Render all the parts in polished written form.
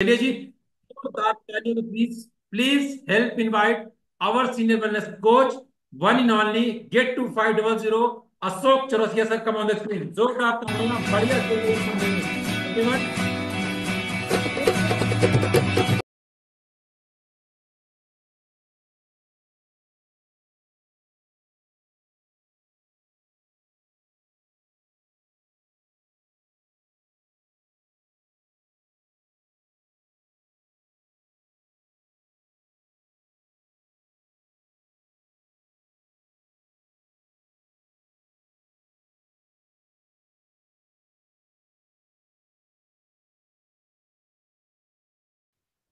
चलिए जी। Please please help invite our senior wellness coach, one in only, get to 500, Ashok Chaurasia sir, come on the screen. जोरदार तालियां, बढ़िया celebration देंगे। Everyone,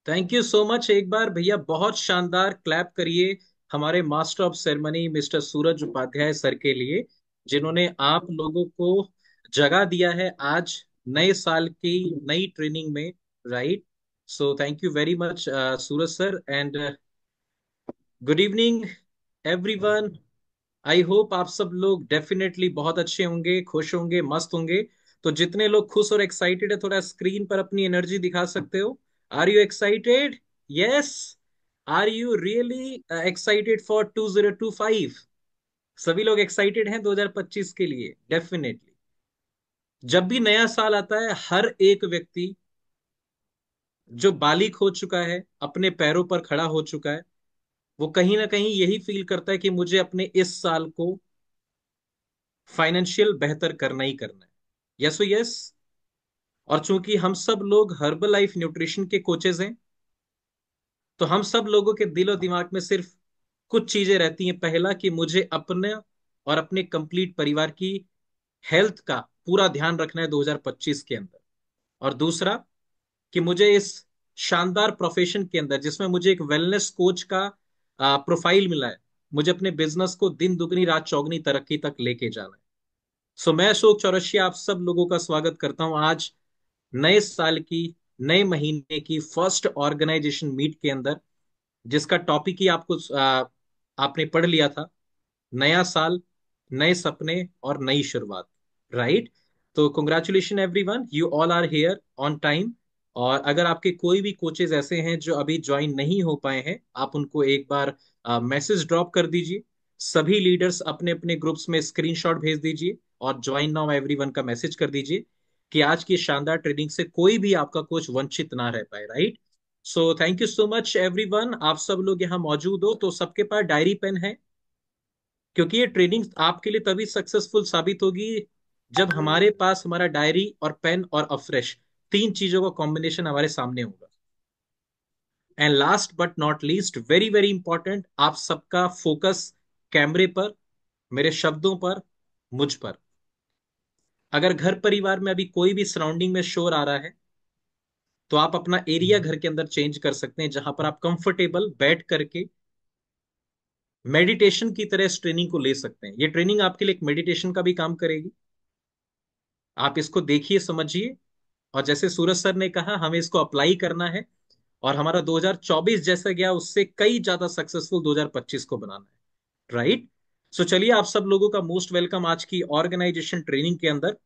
thank you so much. एक बार भैया बहुत शानदार क्लैप करिए हमारे master of ceremony mister Suraj Upadhyay sir के लिए, जिन्होंने आप लोगों को जगह दिया है आज नए साल की नई ट्रेनिंग में। Right. So thank you very much Suraj sir, and good evening everyone. I hope आप सब लोग डेफिनेटली बहुत अच्छे होंगे, खुश होंगे, मस्त होंगे। तो जितने लोग खुश और एक्साइटेड है, थोड़ा स्क्रीन पर अपनी एनर्जी दिखा सकते हो। Are you excited? Yes. Are you really excited for 2025? सभी लोग एक्साइटेड हैं 2025 के लिए? डेफिनेटली। जब भी नया साल आता है, हर एक व्यक्ति जो बालिग हो चुका है, अपने पैरों पर खड़ा हो चुका है, वो कहीं ना कहीं यही फील करता है कि मुझे अपने इस साल को फाइनेंशियल बेहतर करना ही करना है। Yes, yes. और चूंकि हम सब लोग हर्बल लाइफ न्यूट्रिशन के कोचेज हैं, तो हम सब लोगों के दिलो दिमाग में सिर्फ कुछ चीजें रहती हैं। पहला, कि मुझे अपने और अपने कंप्लीट परिवार की हेल्थ का पूरा ध्यान रखना है 2025 के अंदर। और दूसरा, कि मुझे इस शानदार प्रोफेशन के अंदर, जिसमें मुझे एक वेलनेस कोच का प्रोफाइल मिला है, मुझे अपने बिजनेस को दिन दुगनी रात चौगनी तरक्की तक लेके जाना है। सो मैं अशोक चौरसिया आप सब लोगों का स्वागत करता हूं आज नए साल की, नए महीने की फर्स्ट ऑर्गेनाइजेशन मीट के अंदर, जिसका टॉपिक ही आपने पढ़ लिया था। नया साल, नए सपने और नई शुरुआत। राइट। तो congratulation everyone, you all are here on time. और अगर आपके कोई भी कोचेज ऐसे हैं जो अभी ज्वाइन नहीं हो पाए हैं, आप उनको एक बार मैसेज ड्रॉप कर दीजिए। सभी लीडर्स अपने अपने ग्रुप्स में स्क्रीनशॉट भेज दीजिए और ज्वाइन नाउ एवरीवन का मैसेज कर दीजिए, कि आज की शानदार ट्रेनिंग से कोई भी आपका कोच वंचित ना रह पाए। Right. So thank you so much everyone. आप सब लोग यहाँ मौजूद हो तो सबके पास डायरी पेन है, क्योंकि ये ट्रेनिंग आपके लिए तभी सक्सेसफुल साबित होगी जब हमारे पास हमारा डायरी और पेन और अफ्रेश, तीन चीजों का कॉम्बिनेशन हमारे सामने होगा। And last but not least, very very important, आप सबका फोकस कैमरे पर, मेरे शब्दों पर, मुझ पर। अगर घर परिवार में अभी कोई भी सराउंडिंग में शोर आ रहा है, तो आप अपना एरिया घर के अंदर चेंज कर सकते हैं, जहां पर आप कंफर्टेबल बैठ करके मेडिटेशन की तरह इस ट्रेनिंग को ले सकते हैं। ये ट्रेनिंग आपके लिए एक मेडिटेशन का भी काम करेगी। आप इसको देखिए, समझिए, और जैसे सूरज सर ने कहा, हमें इसको अप्लाई करना है और हमारा 2024 जैसा गया उससे कई ज्यादा सक्सेसफुल 2025 को बनाना है। राइट। सो चलिए, आप सब लोगों का मोस्ट वेलकम आज की ऑर्गेनाइजेशन ट्रेनिंग के अंदर।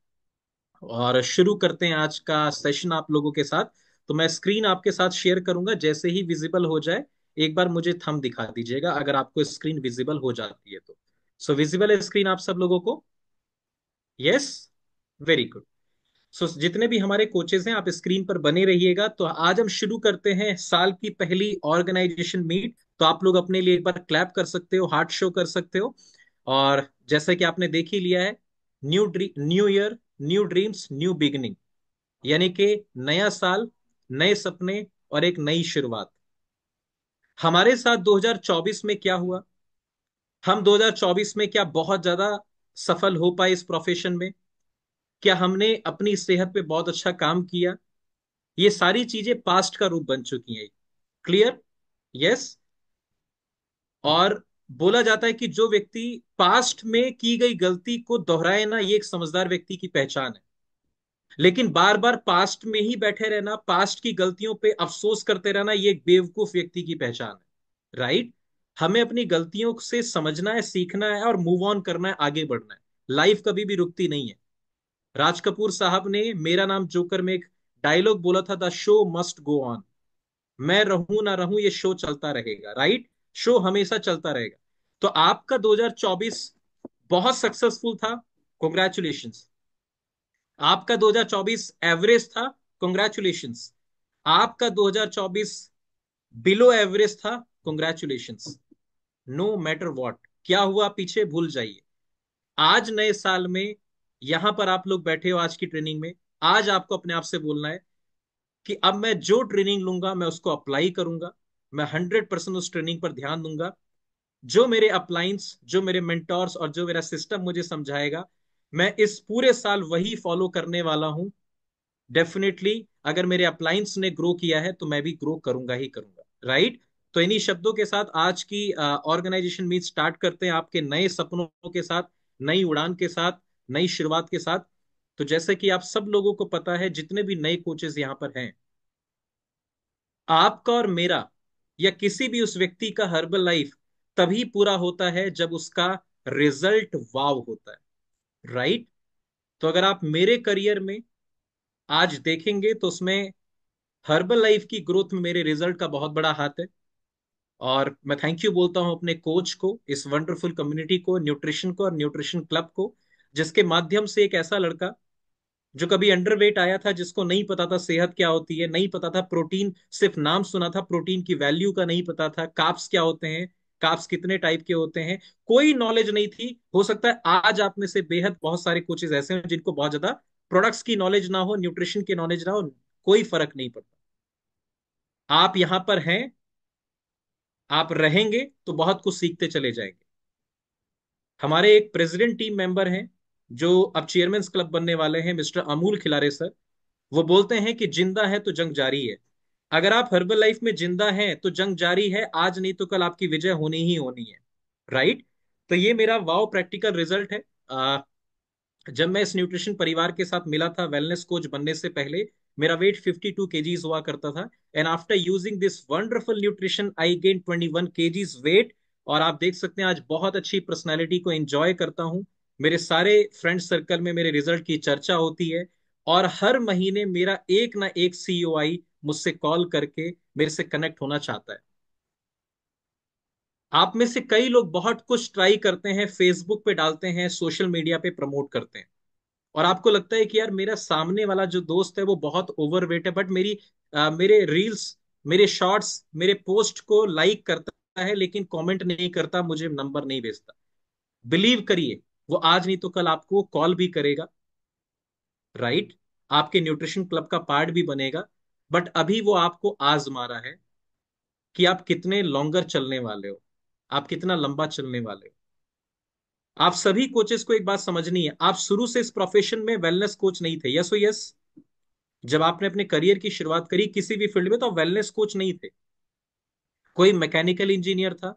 और शुरू करते हैं आज का सेशन आप लोगों के साथ। तो मैं स्क्रीन आपके साथ शेयर करूंगा, जैसे ही विजिबल हो जाए एक बार मुझे थंब दिखा दीजिएगा, अगर आपको स्क्रीन विजिबल हो जाती है तो। सो विजिबल है स्क्रीन आप सब लोगों को? यस। Very good. सो जितने भी हमारे कोचेज हैं, आप स्क्रीन पर बने रहिएगा। तो आज हम शुरू करते हैं साल की पहली ऑर्गेनाइजेशन मीट। तो आप लोग अपने लिए एक बार क्लैप कर सकते हो, हार्ट शो कर सकते हो। और जैसा कि आपने देख ही लिया है, new year, new dreams, new beginning, यानी कि नया साल, नए सपने और एक नई शुरुआत। हमारे साथ 2024 में क्या हुआ? हम 2024 में क्या बहुत ज्यादा सफल हो पाए इस प्रोफेशन में? क्या हमने अपनी सेहत पे बहुत अच्छा काम किया? ये सारी चीजें पास्ट का रूप बन चुकी हैं। क्लियर? यस। और बोला जाता है कि जो व्यक्ति पास्ट में की गई गलती को दोहराए ना, ये एक समझदार व्यक्ति की पहचान है। लेकिन बार बार पास्ट में ही बैठे रहना, पास्ट की गलतियों पे अफसोस करते रहना, ये एक बेवकूफ व्यक्ति की पहचान है। राइट। हमें अपनी गलतियों से समझना है, सीखना है और मूव ऑन करना है, आगे बढ़ना है। लाइफ कभी भी रुकती नहीं है। राज कपूर साहब ने मेरा नाम जोकर में एक डायलॉग बोला था, the show must go on. मैं रहूं ना रहूं, ये शो चलता रहेगा, राइट? शो हमेशा चलता रहेगा। तो आपका 2024 बहुत सक्सेसफुल था, कॉन्ग्रेचुलेशंस। आपका 2024 एवरेज था, कॉन्ग्रेचुलेशंस। आपका 2024 बिलो एवरेज था, कॉन्ग्रेचुलेशंस। नो मैटर व्हाट क्या हुआ पीछे भूल जाइए। आज नए साल में यहां पर आप लोग बैठे हो आज की ट्रेनिंग में, आज आपको अपने आप से बोलना है कि अब मैं जो ट्रेनिंग लूंगा मैं उसको अप्लाई करूंगा। मैं 100% उस ट्रेनिंग पर ध्यान दूंगा। जो मेरे अपलाइंस, जो मेरे मेंटोर्स और जो मेरा सिस्टम मुझे समझाएगा, मैं इस पूरे साल वही फॉलो करने वाला हूं। डेफिनेटली अगर मेरे अपलाइंस ने ग्रो किया है तो मैं भी ग्रो करूंगा ही करूंगा, राइट? तो इन्हीं शब्दों के साथ आज की ऑर्गेनाइजेशन मीट स्टार्ट करते हैं, आपके नए सपनों के साथ, नई उड़ान के साथ, नई शुरुआत के साथ। तो जैसे कि आप सब लोगों को पता है, जितने भी नए कोचेस यहाँ पर हैं, आपका और मेरा या किसी भी उस व्यक्ति का हर्बल लाइफ तभी पूरा होता है जब उसका रिजल्ट वाव होता है, राइट? तो अगर आप मेरे करियर में आज देखेंगे तो उसमें हर्बल लाइफ की ग्रोथ में मेरे रिजल्ट का बहुत बड़ा हाथ है। और मैं थैंक यू बोलता हूं अपने कोच को, इस वंडरफुल कम्युनिटी को, न्यूट्रिशन को और न्यूट्रिशन क्लब को, जिसके माध्यम से एक ऐसा लड़का जो कभी अंडरवेट आया था, जिसको नहीं पता था सेहत क्या होती है, नहीं पता था प्रोटीन, सिर्फ नाम सुना था, प्रोटीन की वैल्यू का नहीं पता था, कार्ब्स क्या होते हैं, कार्ब्स कितने टाइप के होते हैं, कोई नॉलेज नहीं थी। हो सकता है आज आप में से बेहद बहुत सारे कोचेज ऐसे हैं जिनको बहुत ज्यादा प्रोडक्ट्स की नॉलेज ना हो, न्यूट्रिशन की नॉलेज ना हो, कोई फर्क नहीं पड़ता। आप यहां पर हैं, आप रहेंगे तो बहुत कुछ सीखते चले जाएंगे। हमारे एक प्रेसिडेंट टीम मेंबर हैं जो अब चेयरमैन क्लब बनने वाले हैं, मिस्टर अमूल खिलारे सर। वो बोलते हैं कि जिंदा है तो जंग जारी है। अगर आप हर्बल लाइफ में जिंदा हैं तो जंग जारी है, आज नहीं तो कल आपकी विजय होनी ही होनी है, राइट? तो ये मेरा वाओ प्रैक्टिकल रिजल्ट है। जब मैं इस न्यूट्रिशन परिवार के साथ मिला था वेलनेस कोच बनने से पहले, मेरा वेट 52 केजीज हुआ करता था। And after using this wonderful nutrition I gain 21 kgs weight. और आप देख सकते हैं आज बहुत अच्छी पर्सनैलिटी को एंजॉय करता हूं। मेरे सारे फ्रेंड सर्कल में मेरे रिजल्ट की चर्चा होती है। और हर महीने मेरा एक ना एक सीईओआई मुझसे कॉल करके मेरे से कनेक्ट होना चाहता है। आप में से कई लोग बहुत कुछ ट्राई करते हैं, फेसबुक पे डालते हैं, सोशल मीडिया पे प्रमोट करते हैं, और आपको लगता है कि यार मेरा सामने वाला जो दोस्त है वो बहुत ओवरवेट है, बट मेरे रील्स, मेरे शॉर्ट्स, मेरे पोस्ट को लाइक करता है लेकिन कमेंट नहीं करता, मुझे नंबर नहीं भेजता। बिलीव करिए, वो आज नहीं तो कल आपको कॉल भी करेगा, राइट? आपके न्यूट्रिशन क्लब का पार्ट भी बनेगा। बट अभी वो आपको आजमा रहा है कि आप कितने लॉन्गर चलने वाले हो, आप कितना लंबा चलने वाले हो। आप सभी कोचेस को एक बात समझनी है, आप शुरू से इस प्रोफेशन में वेलनेस कोच नहीं थे, यस ओ यस? जब आपने अपने करियर की शुरुआत करी किसी भी फील्ड में तो आप वेलनेस कोच नहीं थे। कोई मैकेनिकल इंजीनियर था,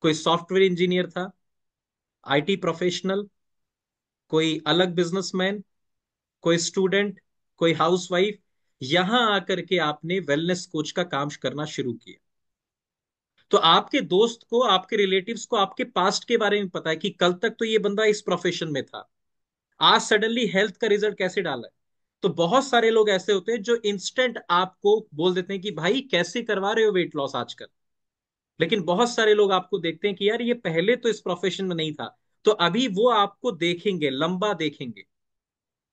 कोई सॉफ्टवेयर इंजीनियर था, आईटी प्रोफेशनल, कोई अलग बिजनेसमैन, कोई स्टूडेंट, कोई हाउसवाइफ। यहां आकर के आपने वेलनेस कोच का काम करना शुरू किया। तो आपके दोस्त को, आपके रिलेटिव्स को आपके पास्ट के बारे में पता है कि कल तक तो ये बंदा इस प्रोफेशन में था, आज सडनली हेल्थ का रिजल्ट कैसे डाला है। तो बहुत सारे लोग ऐसे होते हैं जो इंस्टेंट आपको बोल देते हैं कि भाई कैसे करवा रहे हो वेट लॉस आजकल। लेकिन बहुत सारे लोग आपको देखते हैं कि यार ये पहले तो इस प्रोफेशन में नहीं था। तो अभी वो आपको देखेंगे, लंबा देखेंगे।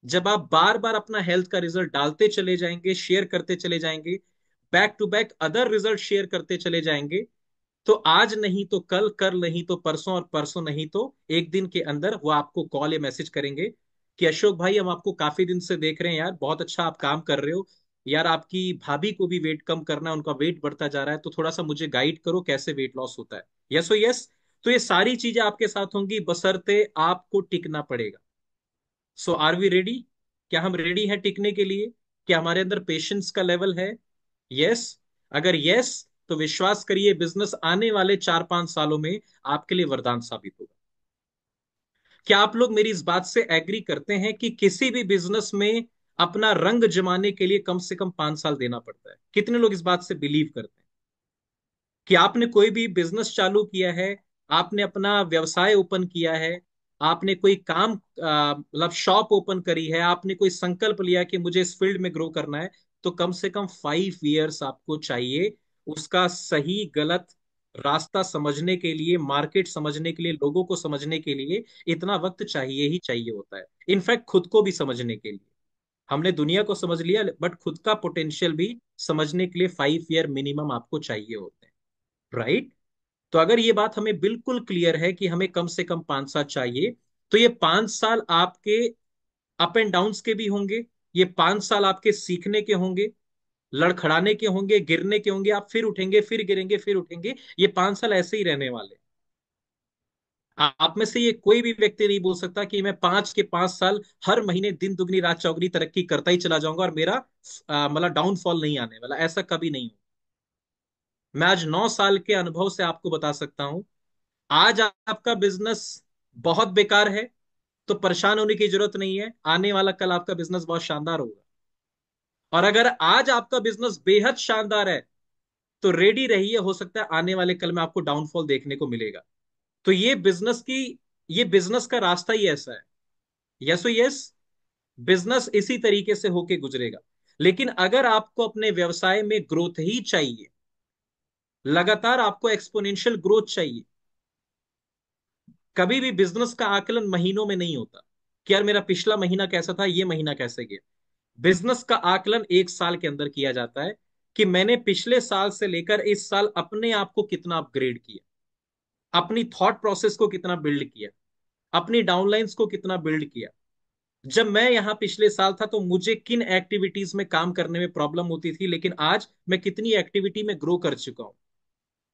जब आप बार बार अपना हेल्थ का रिजल्ट डालते चले जाएंगे, शेयर करते चले जाएंगे, back to back other result share करते चले जाएंगे, तो आज नहीं तो कल, कल नहीं तो परसों और परसों नहीं तो एक दिन के अंदर वो आपको कॉल या मैसेज करेंगे कि अशोक भाई, हम आपको काफी दिन से देख रहे हैं यार, बहुत अच्छा आप काम कर रहे हो। यार आपकी भाभी को भी वेट कम करना है, उनका वेट बढ़ता जा रहा है, तो थोड़ा सा मुझे गाइड करो कैसे वेट लॉस होता है। यस ओ यस? तो ये सारी चीजें आपके साथ होंगी, बशर्ते आपको टिकना पड़ेगा। सो आर वी रेडी? क्या हम रेडी हैं टिकने के लिए? क्या हमारे अंदर पेशेंस का लेवल है? यस? अगर यस, तो विश्वास करिए बिजनेस आने वाले 4-5 सालों में आपके लिए वरदान साबित होगा। क्या आप लोग मेरी इस बात से एग्री करते हैं कि किसी भी बिजनेस में अपना रंग जमाने के लिए कम से कम 5 साल देना पड़ता है? कितने लोग इस बात से बिलीव करते हैं कि आपने कोई भी बिजनेस चालू किया है, आपने अपना व्यवसाय ओपन किया है, आपने कोई काम मतलब शॉप ओपन करी है, आपने कोई संकल्प लिया कि मुझे इस फील्ड में ग्रो करना है, तो कम से कम 5 इयर्स आपको चाहिए उसका सही गलत रास्ता समझने के लिए, मार्केट समझने के लिए, लोगों को समझने के लिए इतना वक्त चाहिए ही चाहिए होता है। इनफैक्ट खुद को भी समझने के लिए, हमने दुनिया को समझ लिया बट खुद का पोटेंशियल भी समझने के लिए 5 ईयर मिनिमम आपको चाहिए होते हैं, राइट। तो अगर ये बात हमें बिल्कुल क्लियर है कि हमें कम से कम 5 साल चाहिए, तो ये 5 साल आपके अप एंड डाउन्स के भी होंगे, ये 5 साल आपके सीखने के होंगे, लड़खड़ाने के होंगे, गिरने के होंगे, आप फिर उठेंगे, फिर गिरेंगे, फिर उठेंगे। ये 5 साल ऐसे ही रहने वाले। आप में से ये कोई भी व्यक्ति नहीं बोल सकता कि मैं 5 के 5 साल हर महीने दिन दुगनी रात चौगनी तरक्की करता ही चला जाऊंगा और मेरा मतलब डाउनफॉल नहीं आने वाला, ऐसा कभी नहीं हो। मैं आज 9 साल के अनुभव से आपको बता सकता हूं, आज आपका बिजनेस बहुत बेकार है तो परेशान होने की जरूरत नहीं है, आने वाला कल आपका बिजनेस बहुत शानदार होगा। और अगर आज आपका बिजनेस बेहद शानदार है तो रेडी रहिए, हो सकता है आने वाले कल में आपको डाउनफॉल देखने को मिलेगा। तो ये बिजनेस का रास्ता ही ऐसा है। यस यस, बिजनेस इसी तरीके से होके गुजरेगा। लेकिन अगर आपको अपने व्यवसाय में ग्रोथ ही चाहिए, लगातार आपको एक्सपोनेंशियल ग्रोथ चाहिए, कभी भी बिजनेस का आकलन महीनों में नहीं होता कि यार मेरा पिछला महीना कैसा था, ये महीना कैसे गया। बिजनेस का आकलन 1 साल के अंदर किया जाता है कि मैंने पिछले साल से लेकर इस साल अपने आप को कितना अपग्रेड किया, अपनी थॉट प्रोसेस को कितना बिल्ड किया, अपनी डाउनलाइंस को कितना बिल्ड किया। जब मैं यहाँ पिछले साल था तो मुझे किन एक्टिविटीज में काम करने में प्रॉब्लम होती थी, लेकिन आज मैं कितनी एक्टिविटी में ग्रो कर चुका हूं।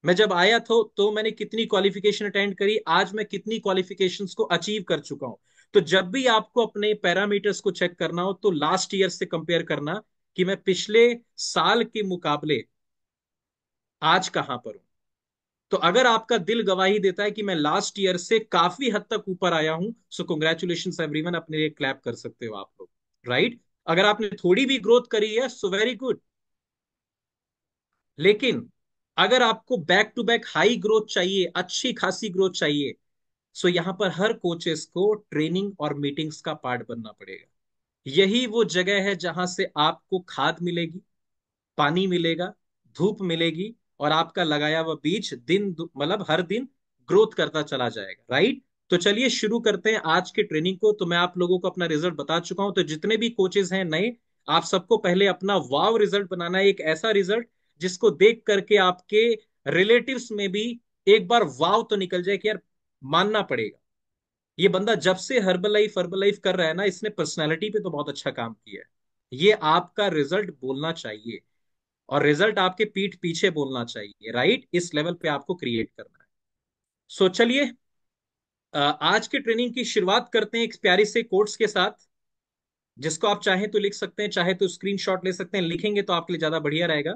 मैं जब आया था तो मैंने कितनी क्वालिफिकेशन अटेंड करी, आज मैं कितनी क्वालिफिकेशंस को अचीव कर चुका हूं। तो जब भी आपको अपने पैरामीटर्स को चेक करना हो तो लास्ट ईयर से कंपेयर करना कि मैं पिछले साल के मुकाबले आज कहां पर हूं। तो अगर आपका दिल गवाही देता है कि मैं लास्ट ईयर से काफी हद तक ऊपर आया हूं, सो कॉन्ग्रेचुलेशन एवरीवन, अपने लिए क्लैप कर सकते हो आप लोग, राइट। अगर आपने थोड़ी भी ग्रोथ करी है सो वेरी गुड। लेकिन अगर आपको back to back high growth चाहिए, अच्छी खासी ग्रोथ चाहिए, सो यहां पर हर कोचेस को ट्रेनिंग और मीटिंग्स का पार्ट बनना पड़ेगा। यही वो जगह है जहां से आपको खाद मिलेगी, पानी मिलेगा, धूप मिलेगी, और आपका लगाया हुआ बीज मतलब हर दिन ग्रोथ करता चला जाएगा, राइट। तो चलिए शुरू करते हैं आज के ट्रेनिंग को। तो मैं आप लोगों को अपना रिजल्ट बता चुका हूं, तो जितने भी कोचेस हैं नए, आप सबको पहले अपना वाव रिजल्ट बनाना है, एक ऐसा रिजल्ट जिसको देख करके आपके रिलेटिव्स में भी एक बार वाव तो निकल जाए कि यार मानना पड़ेगा, ये बंदा जब से हर्बल लाइफ कर रहा है ना, इसने पर्सनैलिटी पे तो बहुत अच्छा काम किया है। ये आपका रिजल्ट बोलना चाहिए, और रिजल्ट आपके पीठ पीछे बोलना चाहिए, राइट। इस लेवल पे आपको क्रिएट करना है। सो चलिए आज के ट्रेनिंग की शुरुआत करते हैं एक प्यारी से कोट्स के साथ, जिसको आप चाहें तो लिख सकते हैं, चाहे तो स्क्रीनशॉट ले सकते हैं, लिखेंगे तो आपके लिए ज्यादा बढ़िया रहेगा।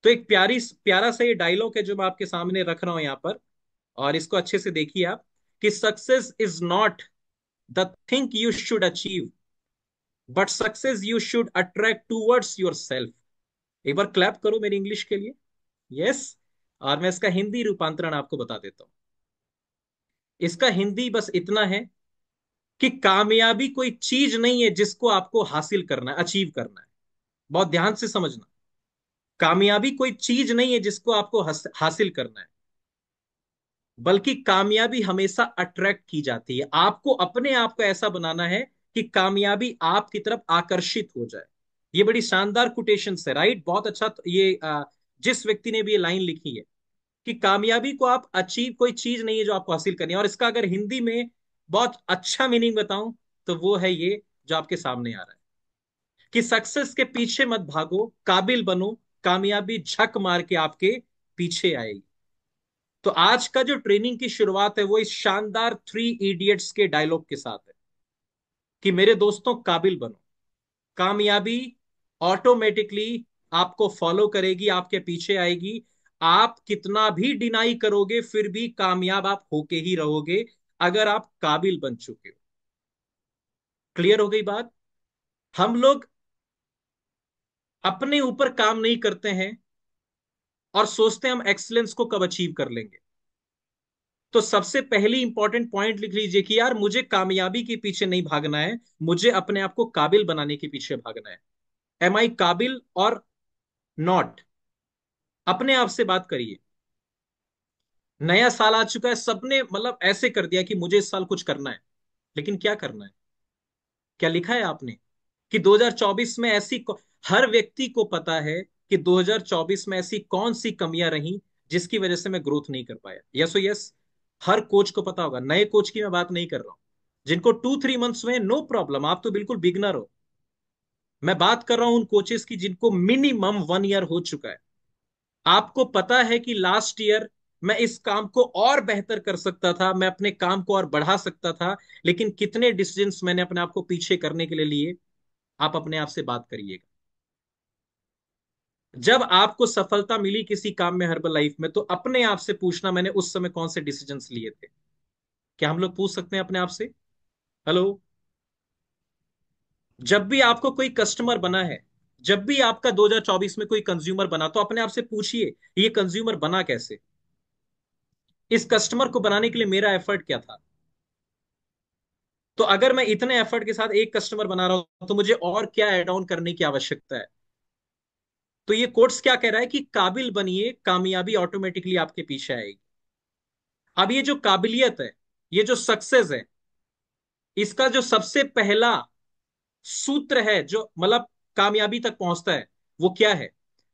तो एक प्यारा सा ये डायलॉग है जो मैं आपके सामने रख रहा हूं यहाँ पर, और इसको अच्छे से देखिए आप, कि success is not the thing you should achieve, but success you should attract towards your self. एक बार क्लैप करो मेरी इंग्लिश के लिए। यस। और मैं इसका हिंदी रूपांतरण आपको बता देता हूं। इसका हिंदी बस इतना है कि कामयाबी कोई चीज नहीं है जिसको आपको हासिल करना है, अचीव करना है। बहुत ध्यान से समझना, कामयाबी कोई चीज नहीं है जिसको आपको हासिल करना है, बल्कि कामयाबी हमेशा अट्रैक्ट की जाती है। आपको अपने आप को ऐसा बनाना है कि कामयाबी आपकी तरफ आकर्षित हो जाए। ये बड़ी शानदार कोटेशन है, राइट। बहुत अच्छा। तो ये जिस व्यक्ति ने भी ये लाइन लिखी है कि कामयाबी को आप अचीव कोई चीज नहीं है जो आपको हासिल करनी है, और इसका अगर हिंदी में बहुत अच्छा मीनिंग बताऊं तो वो है ये जो आपके सामने आ रहा है, कि सक्सेस के पीछे मत भागो, काबिल बनो, कामयाबी झक मार के आपके पीछे आएगी। तो आज का जो ट्रेनिंग की शुरुआत है वो इस शानदार 3 इडियट्स के डायलॉग के साथ है, कि मेरे दोस्तों काबिल बनो, कामयाबी ऑटोमेटिकली आपको फॉलो करेगी, आपके पीछे आएगी। आप कितना भी डिनाई करोगे फिर भी कामयाब आप होके ही रहोगे, अगर आप काबिल बन चुके हो। क्लियर हो गई बात। हम लोग अपने ऊपर काम नहीं करते हैं और सोचते हैं हम एक्सीलेंस को कब अचीव कर लेंगे। तो सबसे पहली इंपॉर्टेंट पॉइंट लिख लीजिए कि यार मुझे कामयाबी के पीछे नहीं भागना है, मुझे अपने आप को काबिल बनाने के पीछे भागना है। एम आई काबिल और नॉट? अपने आप से बात करिए। नया साल आ चुका है, सबने मतलब ऐसे कर दिया कि मुझे इस साल कुछ करना है, लेकिन क्या करना है? क्या लिखा है आपने कि 2024 में हर व्यक्ति को पता है कि 2024 में ऐसी कौन सी कमियां रही जिसकी वजह से मैं ग्रोथ नहीं कर पाया? Yes, yes. हर कोच को पता होगा। नए कोच की मैं बात नहीं कर रहा हूं, जिनको 2-3 मंथ्स में, नो प्रॉब्लम, आप तो बिल्कुल बिगनर हो। मैं बात कर रहा हूं उन कोचेस की जिनको मिनिमम 1 ईयर हो चुका है। आपको पता है कि लास्ट ईयर मैं इस काम को और बेहतर कर सकता था, मैं अपने काम को और बढ़ा सकता था, लेकिन कितने डिसीजंस मैंने अपने आप को पीछे करने के लिए लिए? आप अपने आप से बात करिएगा। जब आपको सफलता मिली किसी काम में, हर्बल लाइफ में, तो अपने आप से पूछना मैंने उस समय कौन से डिसीजंस लिए थे? क्या हम लोग पूछ सकते हैं अपने आप से? हेलो। जब भी आपको कोई कस्टमर बना है, जब भी आपका 2024 में कोई कंज्यूमर बना, तो अपने आप से पूछिए ये कंज्यूमर बना कैसे? इस कस्टमर को बनाने के लिए मेरा एफर्ट क्या था? तो अगर मैं इतने एफर्ट के साथ एक कस्टमर बना रहा हूं, तो मुझे और क्या ऐड ऑन करने की आवश्यकता है? तो ये कोट्स क्या कह रहा है कि काबिल बनिए, कामयाबी ऑटोमेटिकली आपके पीछे आएगी। अब ये जो काबिलियत है, ये जो सक्सेस है, इसका जो सबसे पहला सूत्र है जो मतलब कामयाबी तक पहुंचता है, वो क्या है?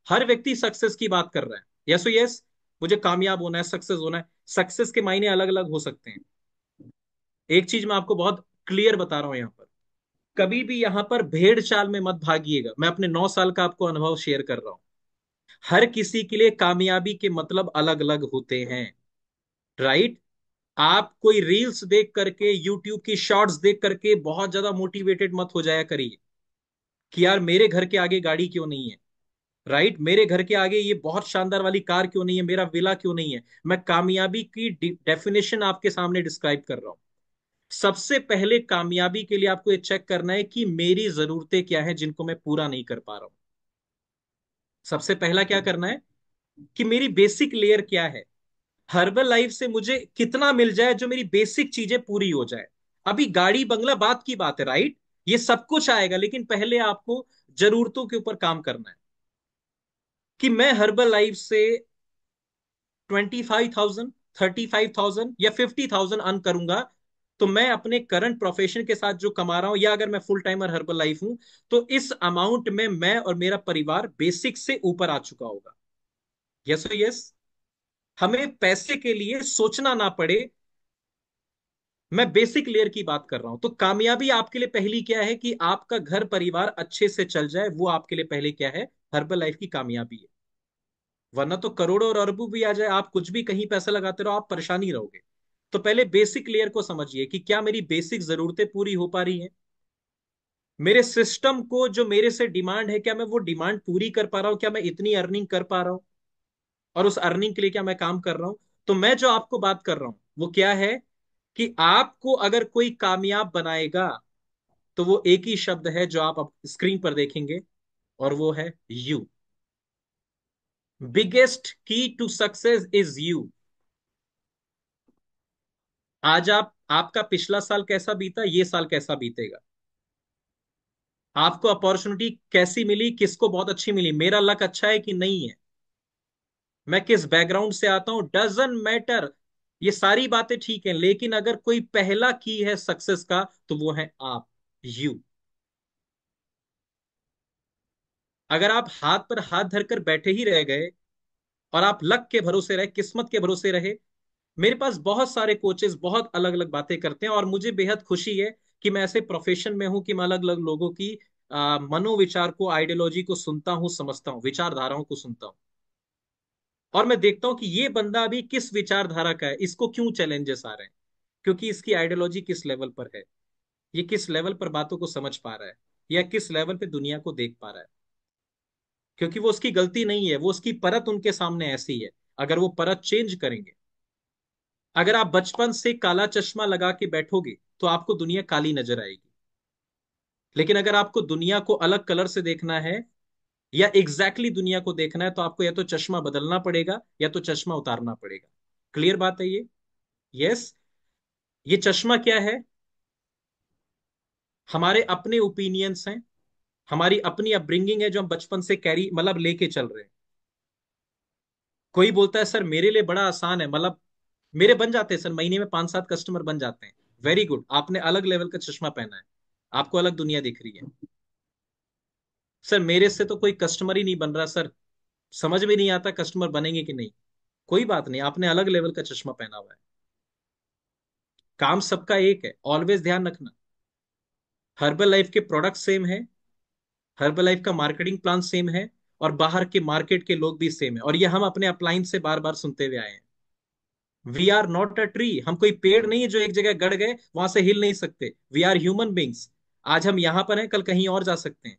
हर व्यक्ति सक्सेस की बात कर रहा है। Yes, yes. मुझे कामयाब होना है, सक्सेस होना है। सक्सेस के मायने अलग अलग हो सकते हैं। एक चीज मैं आपको बहुत क्लियर बता रहा हूं यहां पर, कभी भी यहां पर भेड़ चाल में मत भागिएगा। मैं अपने 9 साल का आपको अनुभव शेयर कर रहा हूं। हर किसी के लिए कामयाबी के मतलब अलग अलग होते हैं, राइट? आप कोई रील्स देख करके, यूट्यूब की शॉर्ट्स देख करके बहुत ज्यादा मोटिवेटेड मत हो जाया करिए कि यार मेरे घर के आगे गाड़ी क्यों नहीं है, राइट? मेरे घर के आगे ये बहुत शानदार वाली कार क्यों नहीं है, मेरा विला क्यों नहीं है? मैं कामयाबी की डेफिनेशन आपके सामने डिस्क्राइब कर रहा हूं। सबसे पहले कामयाबी के लिए आपको ये चेक करना है कि मेरी जरूरतें क्या हैं जिनको मैं पूरा नहीं कर पा रहा हूं। सबसे पहला क्या करना है कि मेरी बेसिक लेयर क्या है। हर्बल लाइफ से मुझे कितना मिल जाए जो मेरी बेसिक चीजें पूरी हो जाए। अभी गाड़ी बंगला बात की बात है, राइट? ये सब कुछ आएगा, लेकिन पहले आपको जरूरतों के ऊपर काम करना है कि मैं हर्बल लाइफ से 25,000, 35,000 या 50,000 अर्न करूंगा, तो मैं अपने करंट प्रोफेशन के साथ जो कमा रहा हूं, या अगर मैं फुल टाइमर हर्बल लाइफ हूं, तो इस अमाउंट में मैं और मेरा परिवार बेसिक से ऊपर आ चुका होगा। Yes, yes. हमें पैसे के लिए सोचना ना पड़े। मैं बेसिक लेयर की बात कर रहा हूं। तो कामयाबी आपके लिए पहली क्या है कि आपका घर परिवार अच्छे से चल जाए, वो आपके लिए पहले क्या है? हर्बल लाइफ की कामयाबी है। वरना तो करोड़ों और अरबों भी आ जाए, आप कुछ भी कहीं पैसा लगाते रहो, आप परेशानी रहोगे। तो पहले बेसिक लेयर को समझिए कि क्या मेरी बेसिक जरूरतें पूरी हो पा रही हैं। मेरे सिस्टम को जो मेरे से डिमांड है, क्या मैं वो डिमांड पूरी कर पा रहा हूं? क्या मैं इतनी अर्निंग कर पा रहा हूं? और उस अर्निंग के लिए क्या मैं काम कर रहा हूं? तो मैं जो आपको बात कर रहा हूं वो क्या है कि आपको अगर कोई कामयाब बनाएगा, तो वो एक ही शब्द है जो आप अब स्क्रीन पर देखेंगे, और वो है यू। बिगेस्ट की टू सक्सेस इज यू। आज आपका पिछला साल कैसा बीता, ये साल कैसा बीतेगा? आपको अपॉर्चुनिटी कैसी मिली, किसको बहुत अच्छी मिली, मेरा लक अच्छा है कि नहीं है, मैं किस बैकग्राउंड से आता हूं, डजंट मैटर। ये सारी बातें ठीक हैं, लेकिन अगर कोई पहला की है सक्सेस का, तो वो है आप, यू। अगर आप हाथ पर हाथ धरकर बैठे ही रह गए और आप लक के भरोसे रहे, किस्मत के भरोसे रहे। मेरे पास बहुत सारे कोचेस बहुत अलग अलग बातें करते हैं, और मुझे बेहद खुशी है कि मैं ऐसे प्रोफेशन में हूं कि मैं अलग अलग लोगों की मनोविचार को, आइडियोलॉजी को सुनता हूं, समझता हूं, विचारधाराओं को सुनता हूं। और मैं देखता हूं कि ये बंदा अभी किस विचारधारा का है, इसको क्यों चैलेंजेस आ रहे हैं, क्योंकि इसकी आइडियोलॉजी किस लेवल पर है, ये किस लेवल पर बातों को समझ पा रहा है, या किस लेवल पे दुनिया को देख पा रहा है। क्योंकि वो उसकी गलती नहीं है, वो उसकी परत उनके सामने ऐसी है। अगर वो परत चेंज करेंगे, अगर आप बचपन से काला चश्मा लगा के बैठोगे, तो आपको दुनिया काली नजर आएगी। लेकिन अगर आपको दुनिया को अलग कलर से देखना है, या एग्जैक्टली दुनिया को देखना है, तो आपको या तो चश्मा बदलना पड़ेगा या तो चश्मा उतारना पड़ेगा। क्लियर बात है ये? यस, ये चश्मा क्या है? हमारे अपने ओपिनियंस हैं, हमारी अपनी अपब्रिंगिंग है, जो हम बचपन से कैरी मतलब लेके चल रहे हैं। कोई बोलता है सर मेरे लिए बड़ा आसान है, मतलब मेरे बन जाते हैं सर, महीने में 5-7 कस्टमर बन जाते हैं। वेरी गुड, आपने अलग लेवल का चश्मा पहना है, आपको अलग दुनिया दिख रही है। सर मेरे से तो कोई कस्टमर ही नहीं बन रहा सर, समझ में नहीं आता कस्टमर बनेंगे कि नहीं। कोई बात नहीं, आपने अलग लेवल का चश्मा पहना हुआ है। काम सबका एक है, ऑलवेज ध्यान रखना। हर्बल लाइफ के प्रोडक्ट सेम है, हर्बल लाइफ का मार्केटिंग प्लान सेम है, और बाहर के मार्केट के लोग भी सेम है, और ये हम अपने अपलाइन से बार बार सुनते हुए आए हैं। We are not a tree, हम कोई पेड़ नहीं है जो एक जगह गड़ गए वहां से हिल नहीं सकते। We are human beings. आज हम यहां पर हैं, कल कहीं और जा सकते हैं।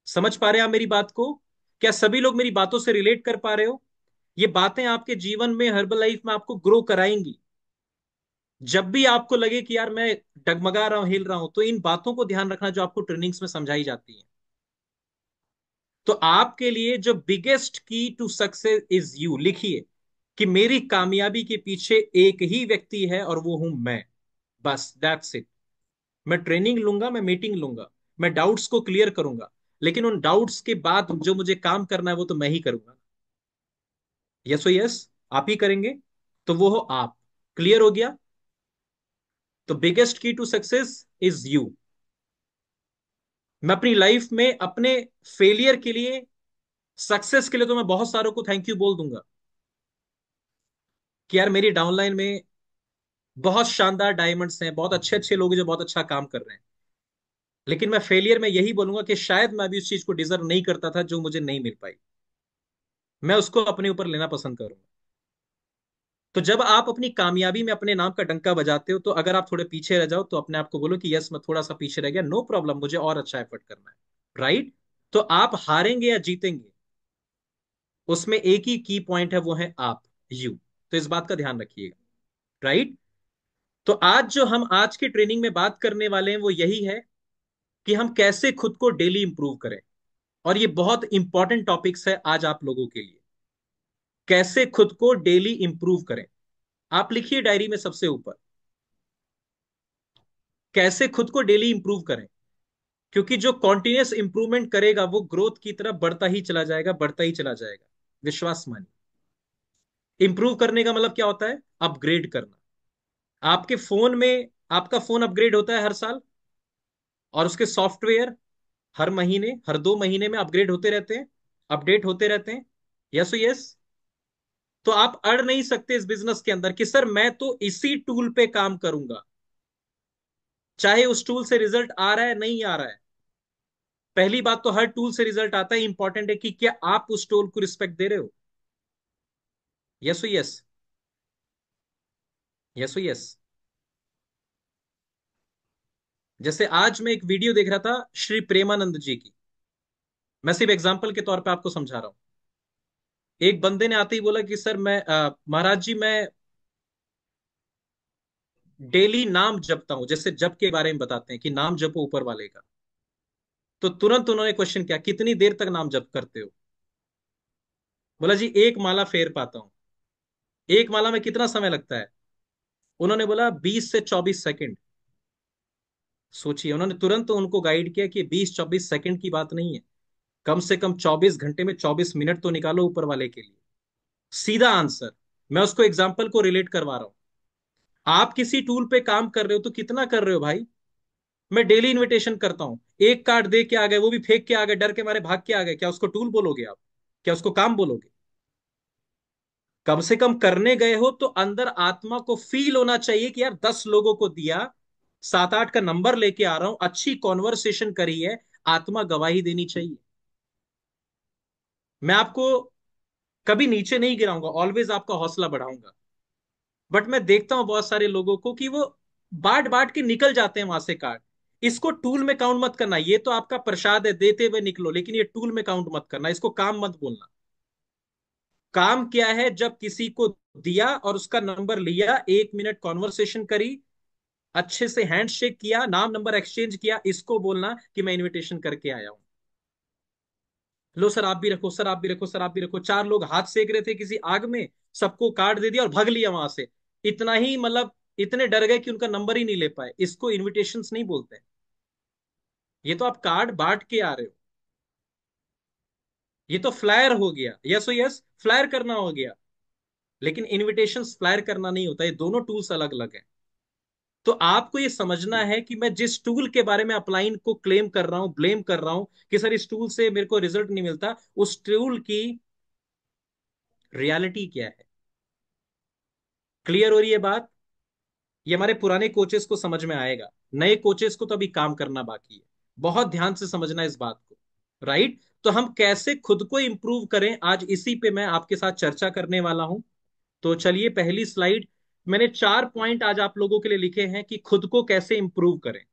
समझ पा रहे हैं आप मेरी बात को? क्या सभी लोग मेरी बातों से रिलेट कर पा रहे हो? ये बातें आपके जीवन में, हर्बल लाइफ में आपको ग्रो कराएंगी। जब भी आपको लगे कि यार मैं डगमगा रहा हूं, हिल रहा हूं, तो इन बातों को ध्यान रखना जो आपको ट्रेनिंग्स में समझाई जाती है। तो आपके लिए जो बिगेस्ट की टू सक्सेस इज यू, लिखिए कि मेरी कामयाबी के पीछे एक ही व्यक्ति है और वो हूं मैं। बस दैट्स इट। मैं ट्रेनिंग लूंगा, मैं मीटिंग लूंगा, मैं डाउट्स को क्लियर करूंगा, लेकिन उन डाउट्स के बाद जो मुझे काम करना है वो तो मैं ही करूंगा। यस ओ यस, आप ही करेंगे। तो वो हो आप। क्लियर हो गया? तो बिगेस्ट की टू सक्सेस इज यू। मैं अपनी लाइफ में अपने फेलियर के लिए, सक्सेस के लिए तो मैं बहुत सारों को थैंक यू बोल दूंगा कि यार मेरी डाउनलाइन में बहुत शानदार डायमंड्स हैं, बहुत अच्छे अच्छे लोग हैं जो बहुत अच्छा काम कर रहे हैं। लेकिन मैं फेलियर में यही बोलूंगा कि शायद मैं भी उस चीज को डिजर्व नहीं करता था जो मुझे नहीं मिल पाई। मैं उसको अपने ऊपर लेना पसंद करूंगा। तो जब आप अपनी कामयाबी में अपने नाम का डंका बजाते हो, तो अगर आप थोड़े पीछे रह जाओ तो अपने आप को बोलो कि यस मैं थोड़ा सा पीछे रह गया, नो प्रॉब्लम, मुझे और अच्छा एफर्ट करना है। राइट? तो आप हारेंगे या जीतेंगे, उसमें एक ही की पॉइंट है, वो है आप, यू। तो इस बात का ध्यान रखिएगा। राइट? तो आज जो हम आज की ट्रेनिंग में बात करने वाले हैं वो यही है कि हम कैसे खुद को डेली इंप्रूव करें। और ये बहुत इंपॉर्टेंट टॉपिक्स है आज आप लोगों के लिए। कैसे खुद को डेली इंप्रूव करें। आप लिखिए डायरी में सबसे ऊपर, कैसे खुद को डेली इंप्रूव करें। क्योंकि जो कॉन्टिन्यूस इंप्रूवमेंट करेगा वो ग्रोथ की तरफ बढ़ता ही चला जाएगा, बढ़ता ही चला जाएगा। विश्वास मानिए। इंप्रूव करने का मतलब क्या होता है? अपग्रेड करना। आपके फोन में, आपका फोन अपग्रेड होता है हर साल, और उसके सॉफ्टवेयर हर महीने, हर 2 महीने में अपग्रेड होते रहते हैं, अपडेट होते रहते हैं। Yes yes. तो आप अड़ नहीं सकते इस बिजनेस के अंदर कि सर मैं तो इसी टूल पे काम करूंगा, चाहे उस टूल से रिजल्ट आ रहा है नहीं आ रहा है। पहली बात तो हर टूल से रिजल्ट आता है, इंपॉर्टेंट है कि क्या आप उस टूल को रिस्पेक्ट दे रहे हो। Yes yes. Yes yes. जैसे आज मैं एक वीडियो देख रहा था श्री प्रेमानंद जी की, मैं सिर्फ एग्जांपल के तौर पे आपको समझा रहा हूं। एक बंदे ने आते ही बोला कि सर मैं महाराज जी मैं डेली नाम जपता हूं, जैसे जप के बारे में बताते हैं कि नाम जपो ऊपर वाले का। तो तुरंत उन्होंने क्वेश्चन किया कितनी देर तक नाम जप करते हो? बोला जी एक माला फेर पाता हूं। एक माला में कितना समय लगता है? उन्होंने बोला 20 से 24 सेकंड। सोचिए, उन्होंने तुरंत उनको गाइड किया कि 20-24 सेकंड की बात नहीं है, कम से कम 24 घंटे में 24 मिनट तो निकालो ऊपर वाले के लिए। सीधा आंसर। मैं उसको एग्जाम्पल को रिलेट करवा रहा हूं। आप किसी टूल पे काम कर रहे हो तो कितना कर रहे हो भाई? मैं डेली इनविटेशन करता हूं, एक कार्ड दे के आ गए, वो भी फेंक के आ गए, डर के मारे भाग के आ गए, क्या उसको टूल बोलोगे आप? क्या उसको काम बोलोगे? कम से कम करने गए हो तो अंदर आत्मा को फील होना चाहिए कि यार 10 लोगों को दिया, 7-8 का नंबर लेके आ रहा हूं, अच्छी कॉन्वर्सेशन करी है, आत्मा गवाही देनी चाहिए। मैं आपको कभी नीचे नहीं गिराऊंगा, ऑलवेज आपका हौसला बढ़ाऊंगा। बट मैं देखता हूं बहुत सारे लोगों को कि वो बांट बांट के निकल जाते हैं वहां से कार्ड। इसको टूल में काउंट मत करना, ये तो आपका प्रसाद है, देते हुए निकलो, लेकिन ये टूल में काउंट मत करना, इसको काम मत बोलना। काम क्या है? जब किसी को दिया और उसका नंबर लिया, 1 मिनट कॉन्वर्सेशन करी, अच्छे से हैंड शेक किया, नाम नंबर एक्सचेंज किया, इसको बोलना कि मैं इनविटेशन करके आया हूं। लो सर आप भी रखो, सर आप भी रखो, सर आप भी रखो। 4 लोग हाथ सेक रहे थे किसी आग में, सबको कार्ड दे दिया और भाग लिया वहां से। इतना ही मतलब इतने डर गए कि उनका नंबर ही नहीं ले पाए। इसको इनविटेशंस नहीं बोलते। ये तो आप कार्ड बांट के आ रहे हो। ये तो फ्लायर हो गया। यस, यस, फ्लायर करना हो गया। लेकिन इनविटेशन फ्लायर करना नहीं होता। ये दोनों टूल्स अलग अलग हैं। तो आपको ये समझना है कि मैं जिस टूल के बारे में अपलाइन को क्लेम कर रहा हूं, ब्लेम कर रहा हूं कि सर इस टूल से मेरे को रिजल्ट नहीं मिलता, उस टूल की रियलिटी क्या है। क्लियर हो रही है बात? ये हमारे पुराने कोचेस को समझ में आएगा। नए कोचेस को तो अभी काम करना बाकी है। बहुत ध्यान से समझना इस बात को। राइट? तो हम कैसे खुद को इंप्रूव करें, आज इसी पे मैं आपके साथ चर्चा करने वाला हूं। तो चलिए, पहली स्लाइड। मैंने 4 पॉइंट आज आप लोगों के लिए लिखे हैं कि खुद को कैसे इंप्रूव करें।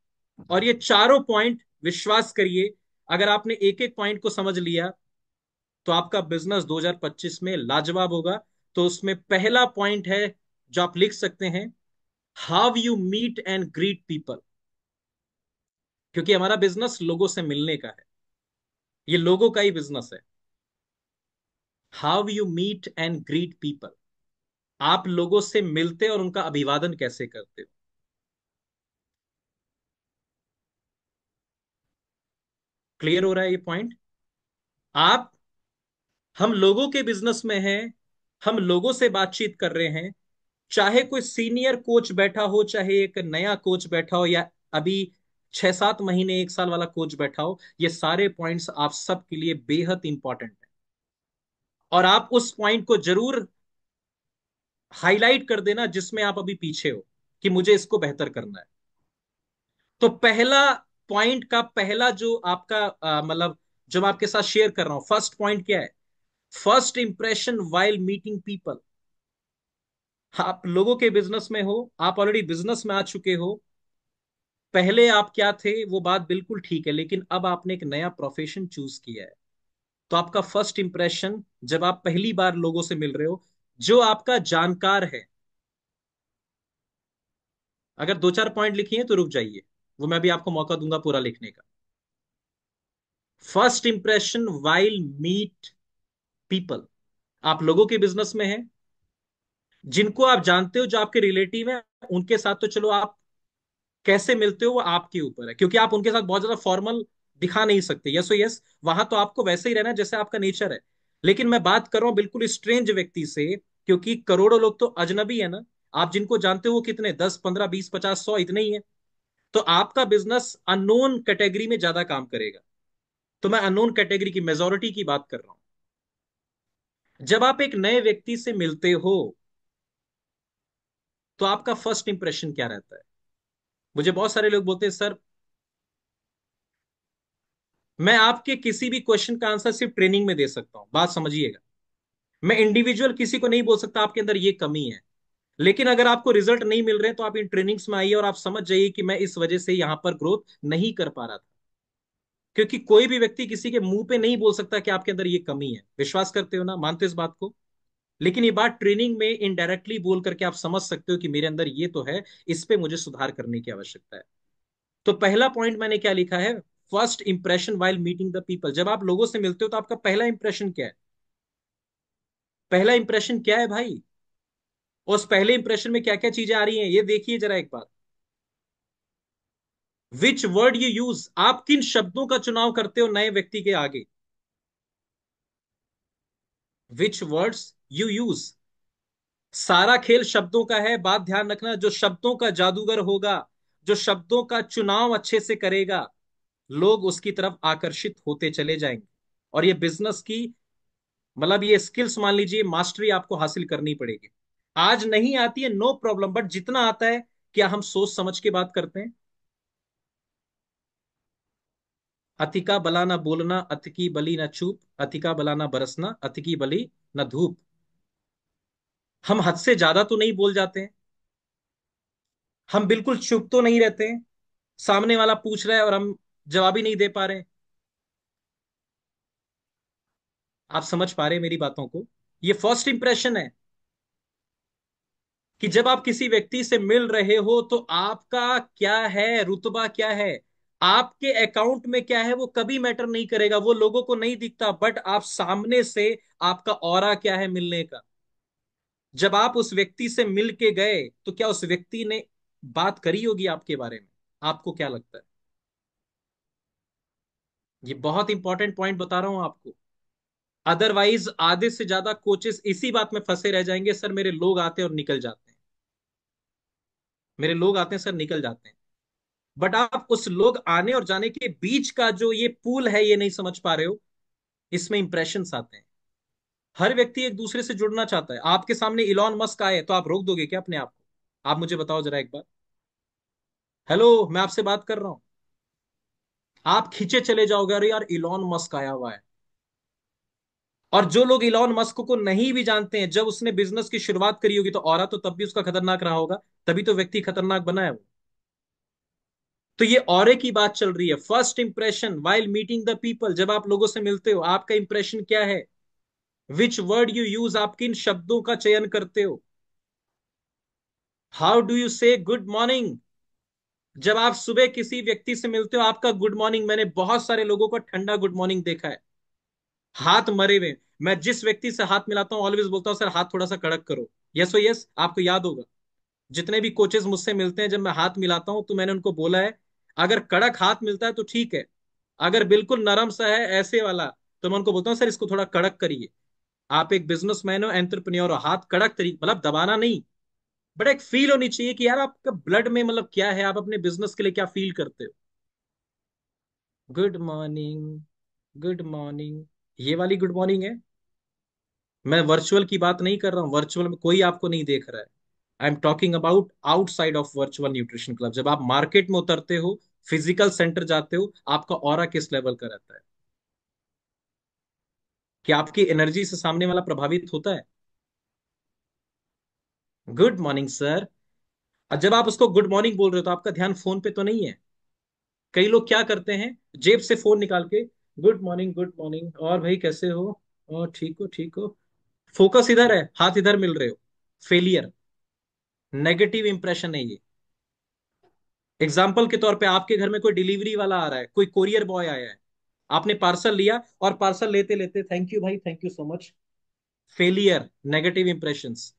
और ये चारों पॉइंट, विश्वास करिए, अगर आपने एक एक पॉइंट को समझ लिया तो आपका बिजनेस 2025 में लाजवाब होगा। तो उसमें पहला पॉइंट है जो आप लिख सकते हैं, how you meet and greet people. क्योंकि हमारा बिजनेस लोगों से मिलने का है। ये लोगों का ही बिजनेस है। How you meet and greet people. आप लोगों से मिलते और उनका अभिवादन कैसे करते हो। क्लियर हो रहा है ये पॉइंट? आप हम लोगों के बिजनेस में हैं। हम लोगों से बातचीत कर रहे हैं। चाहे कोई सीनियर कोच बैठा हो, चाहे एक नया कोच बैठा हो, या अभी 6-7 महीने 1 साल वाला कोच बैठा हो, ये सारे पॉइंट्स आप सबके लिए बेहद इंपॉर्टेंट है। और आप उस पॉइंट को जरूर हाईलाइट कर देना जिसमें आप अभी पीछे हो, कि मुझे इसको बेहतर करना है। तो पहला पॉइंट का पहला जो आपका मतलब जो मैं आपके साथ शेयर कर रहा हूं, फर्स्ट पॉइंट क्या है? First impression while meeting people. आप लोगों के बिजनेस में हो, आप ऑलरेडी बिजनेस में आ चुके हो। पहले आप क्या थे वो बात बिल्कुल ठीक है, लेकिन अब आपने एक नया प्रोफेशन चूज किया है। तो आपका फर्स्ट इंप्रेशन, जब आप पहली बार लोगों से मिल रहे हो, जो आपका जानकार है, अगर 2-4 पॉइंट लिखिए तो रुक जाइए, वो मैं भी आपको मौका दूंगा पूरा लिखने का। First impression while meet people. आप लोगों के बिजनेस में हैं, जिनको आप जानते हो, जो आपके रिलेटिव हैं, उनके साथ तो चलो आप कैसे मिलते हो वो आपके ऊपर है, क्योंकि आप उनके साथ बहुत ज्यादा फॉर्मल दिखा नहीं सकते। यस यस, वहां तो आपको वैसे ही रहना है जैसे आपका नेचर है। लेकिन मैं बात कर रहा हूं बिल्कुल स्ट्रेंज व्यक्ति से, क्योंकि करोड़ों लोग तो अजनबी है ना। आप जिनको जानते हो वो कितने, 10, 15, 20, 50, 100 इतने ही है। तो आपका बिजनेस अननोन कैटेगरी में ज्यादा काम करेगा। तो मैं अननोन कैटेगरी की मेजोरिटी की बात कर रहा हूं। जब आप एक नए व्यक्ति से मिलते हो तो आपका फर्स्ट इंप्रेशन क्या रहता है? मुझे बहुत सारे लोग बोलते हैं, सर मैं आपके किसी भी क्वेश्चन का आंसर सिर्फ ट्रेनिंग में दे सकता हूं। बात समझिएगा, मैं इंडिविजुअल किसी को नहीं बोल सकता आपके अंदर ये कमी है। लेकिन अगर आपको रिजल्ट नहीं मिल रहे तो आप इन ट्रेनिंग्स में आइए और आप समझ जाइए कि मैं इस वजह से यहां पर ग्रोथ नहीं कर पा रहा था। क्योंकि कोई भी व्यक्ति किसी के मुंह पे नहीं बोल सकता कि आपके अंदर ये कमी है। विश्वास करते हो ना, मानते हो इस बात को? लेकिन ये बात ट्रेनिंग में इनडायरेक्टली बोल करके आप समझ सकते हो कि मेरे अंदर ये तो है, इस पे मुझे सुधार करने की आवश्यकता है। तो पहला पॉइंट मैंने क्या लिखा है? First impression while meeting the people. जब आप लोगों से मिलते हो तो आपका पहला इंप्रेशन क्या है? पहला इंप्रेशन क्या है भाई? उस पहले इंप्रेशन में क्या क्या चीजें आ रही हैं ये देखिए जरा एक बार। Which word you use. आप किन शब्दों का चुनाव करते हो नए व्यक्ति के आगे? विच वर्ड्स यू यूज। सारा खेल शब्दों का है। बात ध्यान रखना, जो शब्दों का जादूगर होगा, जो शब्दों का चुनाव अच्छे से करेगा, लोग उसकी तरफ आकर्षित होते चले जाएंगे। और ये बिजनेस की मतलब ये स्किल्स मान लीजिए, मास्टरी आपको हासिल करनी पड़ेगी। आज नहीं आती है, नो प्रॉब्लम, बट जितना आता है, क्या हम सोच समझ के बात करते हैं? अति का भला ना बोलना, अति की बली ना चूप, अति का भला ना बरसना, अति की बली ना धूप। हम हद से ज्यादा तो नहीं बोल जाते हैं। हम बिल्कुल चुप तो नहीं रहते हैं। सामने वाला पूछ रहा है और हम जवाब ही नहीं दे पा रहे हैं। आप समझ पा रहे हैं मेरी बातों को? ये फर्स्ट इंप्रेशन है कि जब आप किसी व्यक्ति से मिल रहे हो तो आपका क्या है, रुतबा क्या है, आपके अकाउंट में क्या है, वो कभी मैटर नहीं करेगा। वो लोगों को नहीं दिखता, बट आप सामने से आपका ऑरा क्या है मिलने का। जब आप उस व्यक्ति से मिल के गए तो क्या उस व्यक्ति ने बात करी होगी आपके बारे में? आपको क्या लगता है? ये बहुत इंपॉर्टेंट पॉइंट बता रहा हूं आपको। अदरवाइज आधे से ज्यादा कोचेस इसी बात में फंसे रह जाएंगे, सर मेरे लोग आते हैं और निकल जाते हैं, मेरे लोग आते हैं सर निकल जाते हैं। बट आप उस लोग आने और जाने के बीच का जो ये पूल है, ये नहीं समझ पा रहे हो। इसमें इंप्रेशंस आते हैं। हर व्यक्ति एक दूसरे से जुड़ना चाहता है। आपके सामने इलॉन मस्क आए तो आप रोक दोगे क्या अपने आप को? आप मुझे बताओ जरा एक बार। हेलो, मैं आपसे बात कर रहा हूं। आप खींचे चले जाओगे, अरे यार इलॉन मस्क आया हुआ है। और जो लोग इलॉन मस्क को नहीं भी जानते हैं, जब उसने बिजनेस की शुरुआत करी होगी तो ऑरा तो तब भी उसका खतरनाक रहा होगा। तभी तो व्यक्ति खतरनाक बना है वो। तो ये ऑरे की बात चल रही है। First impression while meeting the people, जब आप लोगों से मिलते हो आपका इंप्रेशन क्या है? विच वर्ड यू यूज, आप किन शब्दों का चयन करते हो? हाउ डू यू से गुड मॉर्निंग? जब आप सुबह किसी व्यक्ति से मिलते हो आपका गुड मॉर्निंग, मैंने बहुत सारे लोगों को ठंडा गुड मॉर्निंग देखा है, हाथ मरे हुए। मैं जिस व्यक्ति से हाथ मिलाता हूं ऑलवेज बोलता हूं सर हाथ थोड़ा सा कड़क करो। यस ओ यस, आपको याद होगा जितने भी कोचेस मुझसे मिलते हैं, जब मैं हाथ मिलाता हूं तो मैंने उनको बोला है अगर कड़क हाथ मिलता है तो ठीक है, अगर बिल्कुल नरम सा है ऐसे वाला, तो मैं उनको बोलता हूँ सर इसको थोड़ा कड़क करिए। आप एक बिजनेसमैन हो, एंटरप्रेन्योर हो, हाथ कड़क तरीके मतलब दबाना नहीं, बट एक फील होनी चाहिए कि यार आपका ब्लड में मतलब क्या है, आप अपने बिजनेस के लिए क्या फील करते हो। गुड मॉर्निंग, गुड मॉर्निंग, ये वाली गुड मॉर्निंग है। मैं वर्चुअल की बात नहीं कर रहा हूं, वर्चुअल में कोई आपको नहीं देख रहा है। I am talking about outside of virtual nutrition club. जब आप मार्केट में उतरते हो, फिजिकल सेंटर जाते हो, आपका ऑरा किस लेवल का रहता है? कि आपकी एनर्जी से सामने वाला प्रभावित होता है? Good morning sir. और जब आप उसको गुड मॉर्निंग बोल रहे हो तो आपका ध्यान फोन पे तो नहीं है। कई लोग क्या करते हैं, जेब से फोन निकाल के गुड मॉर्निंग गुड मॉर्निंग, और भाई कैसे हो, और ठीक हो ठीक हो। फोकस इधर है, हाथ इधर मिल रहे हो। फेलियर, नेगेटिव इंप्रेशन है ये। एग्जाम्पल के तौर पे आपके घर में कोई डिलीवरी वाला आ रहा है, कोई कोरियर बॉय आया है, आपने पार्सल लिया और पार्सल लेते लेते थैंक यू भाई, thank you so much. Failure, negative impressions.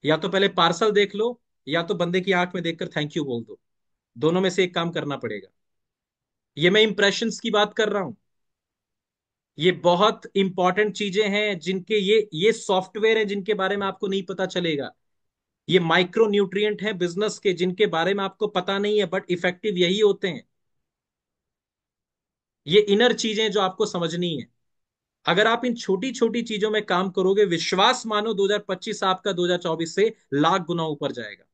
या तो पहले पार्सल देख लो, या तो बंदे की आंख में देखकर थैंक यू बोल दो। दोनों में से एक काम करना पड़ेगा। ये मैं इंप्रेशंस की बात कर रहा हूं। ये बहुत इंपॉर्टेंट चीजें हैं जिनके ये सॉफ्टवेयर है जिनके बारे में आपको नहीं पता चलेगा। ये माइक्रो न्यूट्रिएंट है बिजनेस के जिनके बारे में आपको पता नहीं है, बट इफेक्टिव यही होते हैं। ये इनर चीजें जो आपको समझनी है। अगर आप इन छोटी छोटी चीजों में काम करोगे, विश्वास मानो 2025 आपका 2024 से लाख गुना ऊपर जाएगा।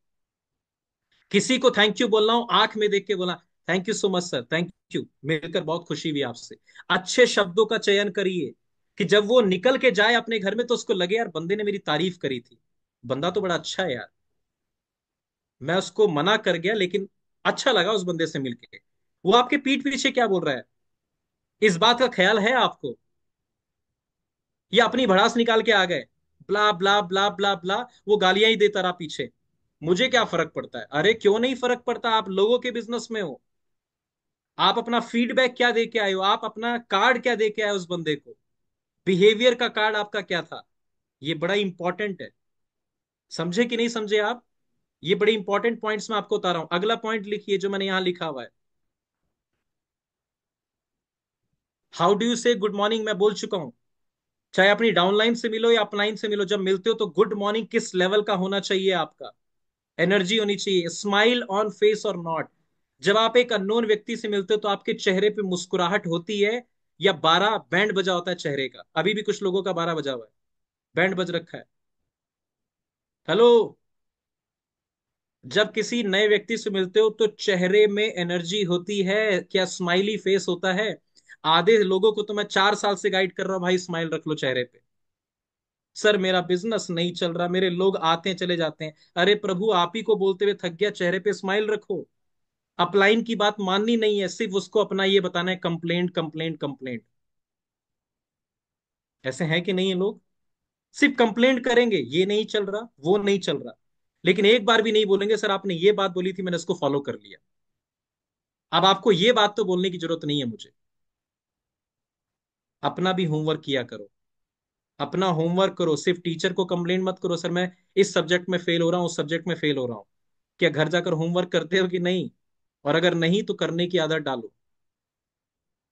किसी को थैंक यू बोलना हो, आंख में देख के बोलना thank you so much sir, thank you, मिलकर बहुत खुशी हुई आपसे। अच्छे शब्दों का चयन करिए कि जब वो निकल के जाए अपने घर में तो उसको लगे यार बंदे ने मेरी तारीफ करी थी, बंदा तो बड़ा अच्छा है यार। मैं उसको मना कर गया लेकिन अच्छा लगा उस बंदे से मिलके। वो आपके पीठ पीछे क्या बोल रहा है, इस बात का ख्याल है आपको? ये अपनी भड़ास निकाल के आ गए, ब्ला ब्ला ब्ला ब्ला ब्ला, वो गालियां ही देता रहा पीछे। मुझे क्या फर्क पड़ता है? अरे क्यों नहीं फर्क पड़ता, आप लोगों के बिजनेस में हो। आप अपना फीडबैक क्या दे के आए हो, आप अपना कार्ड क्या दे के आए हो उस बंदे को? बिहेवियर का कार्ड आपका क्या था? ये बड़ा इंपॉर्टेंट है। समझे कि नहीं समझे आप? ये बड़े इंपॉर्टेंट पॉइंट्स मैं आपको बता रहा हूं। अगला पॉइंट लिखिए जो मैंने यहां लिखा हुआ है। हाउ डू यू से गुड मॉर्निंग मैं बोल चुका हूं। चाहे अपनी डाउनलाइन से मिलो या अपलाइन से मिलो, जब मिलते हो तो गुड मॉर्निंग किस लेवल का होना चाहिए आपका? एनर्जी होनी चाहिए, स्माइल ऑन फेस और नॉट। जब आप एक अननोन व्यक्ति से मिलते हो तो आपके चेहरे पे मुस्कुराहट होती है, या 12 बैंड बजा होता है चेहरे का? अभी भी कुछ लोगों का 12 बजा हुआ है, बैंड बज रखा है। हेलो, जब किसी नए व्यक्ति से मिलते हो तो चेहरे में एनर्जी होती है, क्या स्माइली फेस होता है? आधे लोगों को तो मैं 4 साल से गाइड कर रहा हूं, भाई स्माइल रख लो चेहरे पे। सर मेरा बिजनेस नहीं चल रहा, मेरे लोग आते हैं चले जाते हैं। अरे प्रभु, आप ही को बोलते हुए थक गया, चेहरे पे स्माइल रखो। अपलाइन की बात माननी नहीं है, सिर्फ उसको अपना ये बताना है कंप्लेंट कंप्लेंट कंप्लेंट। ऐसे हैं कि नहीं है लोग? सिर्फ कंप्लेंट करेंगे, ये नहीं चल रहा वो नहीं चल रहा, लेकिन एक बार भी नहीं बोलेंगे सर आपने ये बात बोली थी मैंने उसको फॉलो कर लिया। अब आपको ये बात तो बोलने की जरूरत नहीं है मुझे। अपना भी होमवर्क किया करो, अपना होमवर्क करो, सिर्फ टीचर को कंप्लेंट मत करो, सर मैं इस सब्जेक्ट में फेल हो रहा हूँ, उस सब्जेक्ट में फेल हो रहा हूँ। क्या घर जाकर होमवर्क करते हो कि नहीं? और अगर नहीं तो करने की आदत डालो।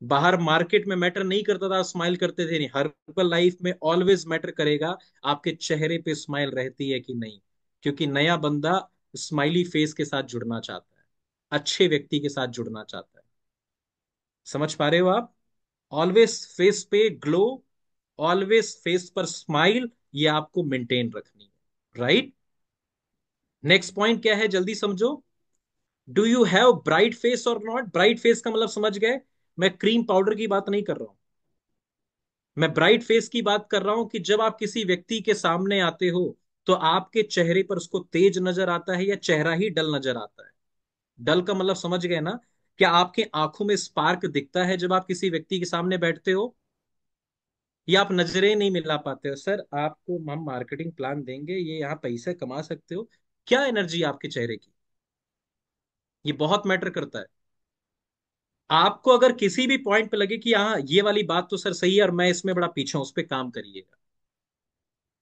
बाहर मार्केट में मैटर नहीं करता था, स्माइल करते थे नहीं, हर्बल लाइफ में ऑलवेज मैटर करेगा आपके चेहरे पे स्माइल रहती है कि नहीं। क्योंकि नया बंदा स्माइली फेस के साथ जुड़ना चाहता है, अच्छे व्यक्ति के साथ जुड़ना चाहता है। समझ पा रहे हो आप? ऑलवेज फेस पे ग्लो, ऑलवेज फेस पर स्माइल, ये आपको मेंटेन रखनी है, राइट? नेक्स्ट पॉइंट क्या है, जल्दी समझो। Do you have bright face और नॉट? ब्राइट फेस का मतलब समझ गए, मैं क्रीम पाउडर की बात नहीं कर रहा हूं। मैं ब्राइट फेस की बात कर रहा हूं कि जब आप किसी व्यक्ति के सामने आते हो तो आपके चेहरे पर उसको तेज नजर आता है या चेहरा ही डल नजर आता है? डल का मतलब समझ गए ना? क्या आपके आंखों में स्पार्क दिखता है जब आप किसी व्यक्ति के सामने बैठते हो, या आप नजरें नहीं मिला पाते हो? सर आपको हम मार्केटिंग प्लान देंगे, ये यहाँ पैसे कमा सकते हो, क्या एनर्जी आपके चेहरे की? ये बहुत मैटर करता है। आपको अगर किसी भी पॉइंट पे लगे कि हाँ ये वाली बात तो सर सही है और मैं इसमें बड़ा पीछे हूं, उस पर काम करिएगा।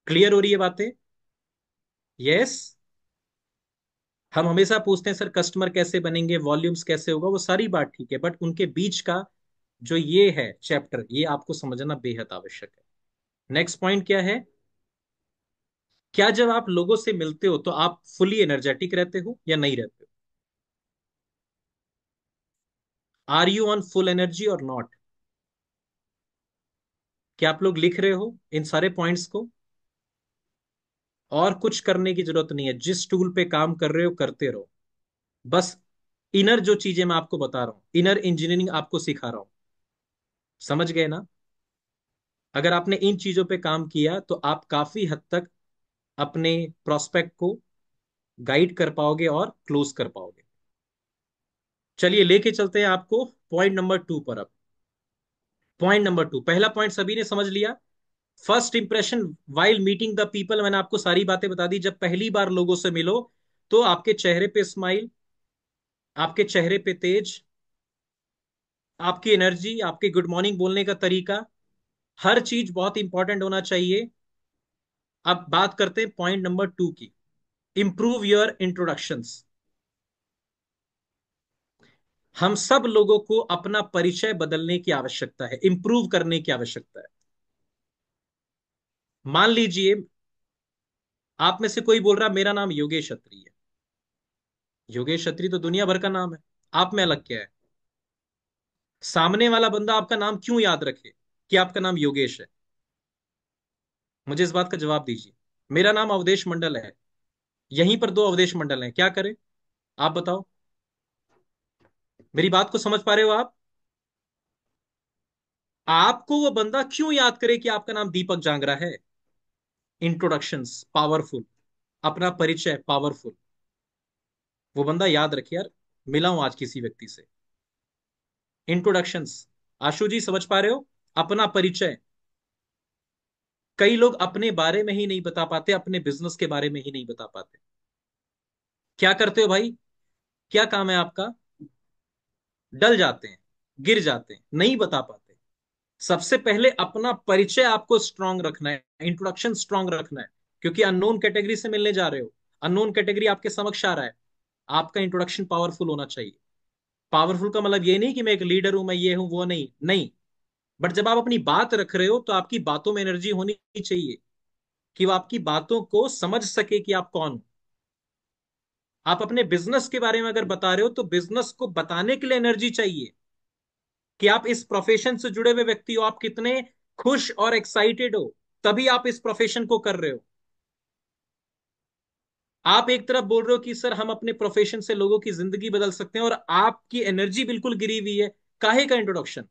क्लियर हो रही है बातें? यस। हम हमेशा पूछते हैं सर कस्टमर कैसे बनेंगे, वॉल्यूम्स कैसे होगा, वो सारी बात ठीक है, बट उनके बीच का जो ये है चैप्टर, ये आपको समझना बेहद आवश्यक है। नेक्स्ट पॉइंट क्या है? क्या जब आप लोगों से मिलते हो तो आप फुली एनर्जेटिक रहते हो या नहीं रहते हो? Are you on full energy और नॉट? क्या आप लोग लिख रहे हो इन सारे पॉइंट्स को? और कुछ करने की जरूरत नहीं है, जिस टूल पे काम कर रहे हो करते रहो। बस इनर जो चीजें मैं आपको बता रहा हूं, इनर इंजीनियरिंग आपको सिखा रहा हूं। समझ गए ना? अगर आपने इन चीजों पे काम किया तो आप काफी हद तक अपने प्रोस्पेक्ट को गाइड कर पाओगे और क्लोज कर पाओगे। चलिए लेके चलते हैं आपको पॉइंट नंबर 2 पर। अब पॉइंट नंबर 2, पहला पॉइंट सभी ने समझ लिया। First impression while meeting the people, मैंने आपको सारी बातें बता दी। जब पहली बार लोगों से मिलो तो आपके चेहरे पे स्माइल, आपके चेहरे पे तेज, आपकी एनर्जी, आपके गुड मॉर्निंग बोलने का तरीका, हर चीज बहुत इंपॉर्टेंट होना चाहिए। अब बात करते हैं पॉइंट नंबर 2 की। Improve your introductions. हम सब लोगों को अपना परिचय बदलने की आवश्यकता है, इंप्रूव करने की आवश्यकता है। मान लीजिए आप में से कोई बोल रहा मेरा नाम योगेश अत्री है। योगेश अत्री तो दुनिया भर का नाम है, आप में अलग क्या है? सामने वाला बंदा आपका नाम क्यों याद रखे कि आपका नाम योगेश है? मुझे इस बात का जवाब दीजिए। मेरा नाम अवधेश मंडल है, यहीं पर दो अवधेश मंडल हैं, क्या करें? आप बताओ। मेरी बात को समझ पा रहे हो आप? आपको वो बंदा क्यों याद करे कि आपका नाम दीपक जांगरा है? इंट्रोडक्शंस पावरफुल, अपना परिचय पावरफुल। वो बंदा याद रखे यार, मिला हूं आज किसी व्यक्ति से। इंट्रोडक्शंस, आशु जी समझ पा रहे हो? अपना परिचय। कई लोग अपने बारे में ही नहीं बता पाते, अपने बिजनेस के बारे में ही नहीं बता पाते। क्या करते हो भाई? क्या काम है आपका? डल जाते हैं, गिर जाते हैं, नहीं बता पाते। सबसे पहले अपना परिचय आपको स्ट्रांग रखना है, इंट्रोडक्शन स्ट्रांग रखना है। क्योंकि अननोन कैटेगरी से मिलने जा रहे हो, अननोन कैटेगरी आपके समक्ष आ रहा है, आपका इंट्रोडक्शन पावरफुल होना चाहिए। पावरफुल का मतलब ये नहीं कि मैं एक लीडर हूं, मैं ये हूं वो नहीं, नहीं। बट जब आप अपनी बात रख रहे हो तो आपकी बातों में एनर्जी होनी चाहिए कि वो आपकी बातों को समझ सके कि आप कौन हो। आप अपने बिजनेस के बारे में अगर बता रहे हो तो बिजनेस को बताने के लिए एनर्जी चाहिए कि आप इस प्रोफेशन से जुड़े हुए व्यक्ति हो, आप कितने खुश और एक्साइटेड हो, तभी आप इस प्रोफेशन को कर रहे हो। आप एक तरफ बोल रहे हो कि सर हम अपने प्रोफेशन से लोगों की जिंदगी बदल सकते हैं, और आपकी एनर्जी बिल्कुल गिरी हुई है। काहे का इंट्रोडक्शन?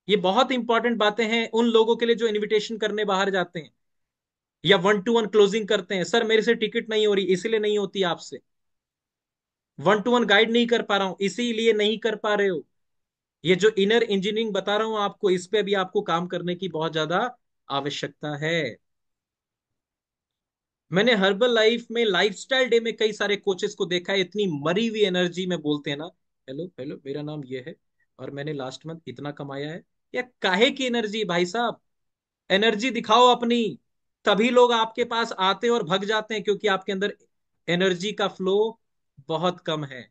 ये बहुत इंपॉर्टेंट बातें हैं उन लोगों के लिए जो इनविटेशन करने बाहर जाते हैं या वन टू वन क्लोजिंग करते हैं। सर मेरे से टिकट नहीं हो रही, इसीलिए नहीं होती आपसे। वन टू वन गाइड नहीं कर पा रहा हूं, इसीलिए नहीं कर पा रहे हो। ये जो इनर इंजीनियरिंग बता रहा हूं आपको, इस पे भी आपको काम करने की बहुत ज्यादा आवश्यकता है। मैंने हर्बल लाइफ में लाइफस्टाइल डे में कई सारे कोचेस को देखा है, इतनी मरी हुई एनर्जी में बोलते हैं ना, हेलो हेलो मेरा नाम ये है और मैंने लास्ट मंथ इतना कमाया है। या काहे की एनर्जी भाई साहब? एनर्जी दिखाओ अपनी। तभी लोग आपके पास आते और भग जाते हैं, क्योंकि आपके अंदर एनर्जी का फ्लो बहुत कम है।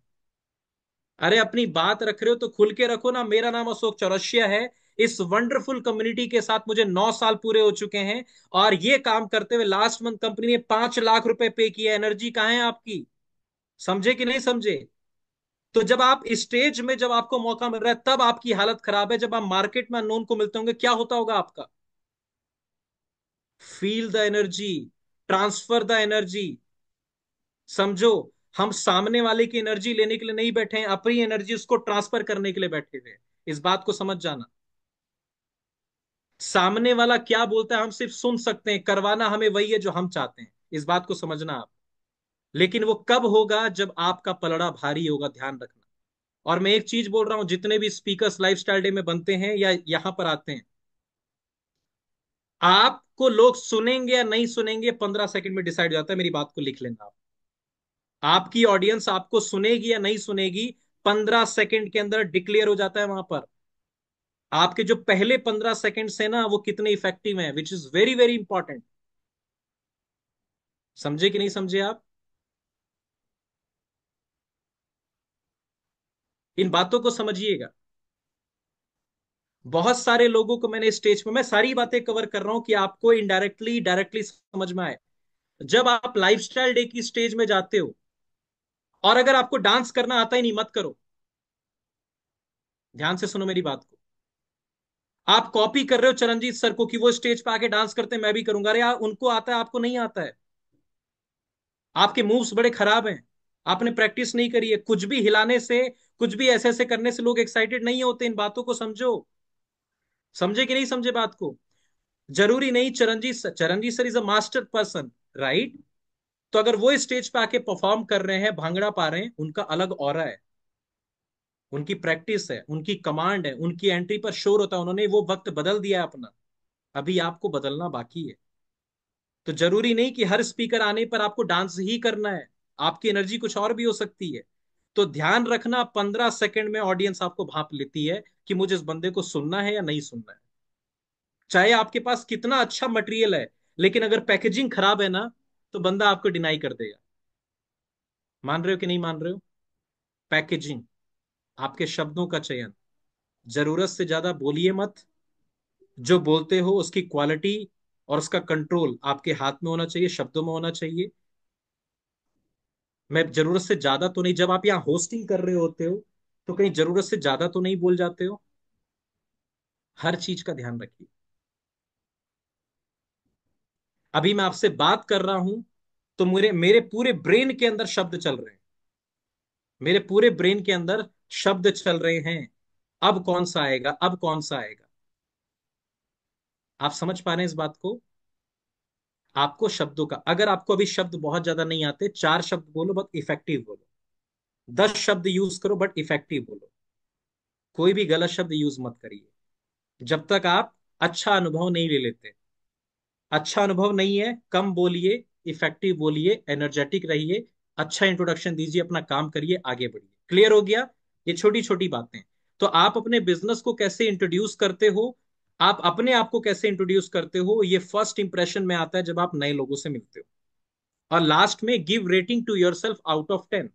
अरे अपनी बात रख रहे हो तो खुल के रखो ना। मेरा नाम अशोक चौरसिया है। इस वंडरफुल कम्युनिटी के साथ मुझे 9 साल पूरे हो चुके हैं, और ये काम करते हुए लास्ट मंथ कंपनी ने 5 लाख रुपए पे किया। एनर्जी कहाँ है आपकी? समझे कि नहीं समझे? तो जब आप स्टेज में, जब आपको मौका मिल रहा है, तब आपकी हालत खराब है। जब आप मार्केट में अननोन को मिलते होंगे, क्या होता होगा आपका? Feel the energy, transfer the energy. समझो, हम सामने वाले की एनर्जी लेने के लिए नहीं बैठे हैं, अपनी एनर्जी उसको ट्रांसफर करने के लिए बैठे हुए हैं। इस बात को समझ जाना। सामने वाला क्या बोलता है हम सिर्फ सुन सकते हैं, करवाना हमें वही है जो हम चाहते हैं। इस बात को समझना आप। लेकिन वो कब होगा? जब आपका पलड़ा भारी होगा, ध्यान रखना। और मैं एक चीज बोल रहा हूं, जितने भी स्पीकर्स लाइफस्टाइल डे में बनते हैं या यहां पर आते हैं, आपको लोग सुनेंगे या नहीं सुनेंगे 15 सेकंड में डिसाइड हो जाता है। मेरी बात को लिख लेना आप। आपकी ऑडियंस आपको सुनेगी या नहीं सुनेगी 15 सेकंड के अंदर डिक्लेयर हो जाता है वहां पर। आपके जो पहले 15 सेकंड है ना, वो कितने इफेक्टिव हैं, which is very very important. समझे कि नहीं समझे आप? इन बातों को समझिएगा। बहुत सारे लोगों को मैंने स्टेज पे, मैं सारी बातें कवर कर रहा हूं कि आपको इनडायरेक्टली डायरेक्टली समझ में आए। जब आप लाइफस्टाइल डे की स्टेज में जाते हो, और अगर आपको डांस करना आता ही नहीं, मत करो। ध्यान से सुनो मेरी बात को। आप कॉपी कर रहे हो चरणजीत सर को कि वो स्टेज पे आके डांस करते हैं, मैं भी करूंगा। अरे यार, उनको आता है, आपको नहीं आता है। आपके मूव्स बड़े खराब हैं, आपने प्रैक्टिस नहीं करी है। कुछ भी हिलाने से, कुछ भी ऐसे ऐसे करने से लोग एक्साइटेड नहीं होते। इन बातों को समझो। समझे कि नहीं समझे बात को? जरूरी नहीं Charanjit sir is a master person, right? तो अगर वो स्टेज पे आके परफॉर्म कर रहे हैं, भांगड़ा पा रहे हैं, उनका अलग ऑरा है, उनकी प्रैक्टिस है, उनकी कमांड है, उनकी एंट्री पर शोर होता है, उन्होंने वो वक्त बदल दिया है अपना। अभी आपको बदलना बाकी है। तो जरूरी नहीं कि हर स्पीकर आने पर आपको डांस ही करना है। आपकी एनर्जी कुछ और भी हो सकती है। तो ध्यान रखना, 15 सेकंड में ऑडियंस आपको भांप लेती है कि मुझे इस बंदे को सुनना है या नहीं सुनना है। चाहे आपके पास कितना अच्छा मटेरियल है, लेकिन अगर पैकेजिंग खराब है ना, तो बंदा आपको डिनाई कर देगा। मान रहे हो कि नहीं मान रहे हो? पैकेजिंग, आपके शब्दों का चयन, जरूरत से ज्यादा बोलिए मत। जो बोलते हो उसकी क्वालिटी और उसका कंट्रोल आपके हाथ में होना चाहिए, शब्दों में होना चाहिए। मैं जरूरत से ज्यादा तो नहीं, जब आप यहाँ होस्टिंग कर रहे होते हो तो कहीं जरूरत से ज्यादा तो नहीं बोल जाते हो। हर चीज का ध्यान रखिए। अभी मैं आपसे बात कर रहा हूं, तो मेरे मेरे पूरे ब्रेन के अंदर शब्द चल रहे हैं। मेरे पूरे ब्रेन के अंदर शब्द चल रहे हैं। अब कौन सा आएगा, अब कौन सा आएगा? आप समझ पा रहे हैं इस बात को? आपको शब्दों का, अगर आपको अभी शब्द बहुत ज्यादा नहीं आते, 4 शब्द बोलो, बहुत इफेक्टिव बोलो। 10 शब्द यूज करो, बट इफेक्टिव बोलो। कोई भी गलत शब्द यूज मत करिए जब तक आप अच्छा अनुभव नहीं ले लेते। अच्छा अनुभव नहीं है, कम बोलिए, इफेक्टिव बोलिए, एनर्जेटिक रहिए, अच्छा इंट्रोडक्शन दीजिए, अपना काम करिए, आगे बढ़िए। क्लियर हो गया? ये छोटी छोटी बातें। तो आप अपने बिजनेस को कैसे इंट्रोड्यूस करते हो, आप अपने आप को कैसे इंट्रोड्यूस करते हो, ये फर्स्ट इंप्रेशन में आता है जब आप नए लोगों से मिलते हो। और लास्ट में give rating to yourself out of 10।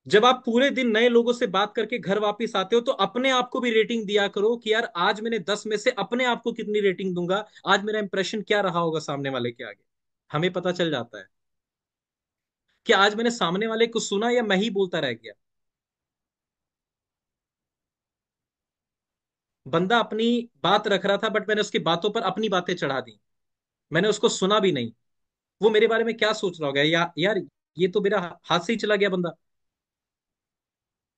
जब आप पूरे दिन नए लोगों से बात करके घर वापस आते हो, तो अपने आप को भी रेटिंग दिया करो कि यार आज मैंने 10 में से अपने आप को कितनी रेटिंग दूंगा, आज मेरा इंप्रेशन क्या रहा होगा सामने वाले के आगे। हमें पता चल जाता है कि आज मैंने सामने वाले को सुना या मैं ही बोलता रह गया। बंदा अपनी बात रख रहा था, बट मैंने उसकी बातों पर अपनी बातें चढ़ा दी, मैंने उसको सुना भी नहीं। वो मेरे बारे में क्या सोच रहा होगा, यार ये तो मेरा हाथ से ही चला गया बंदा।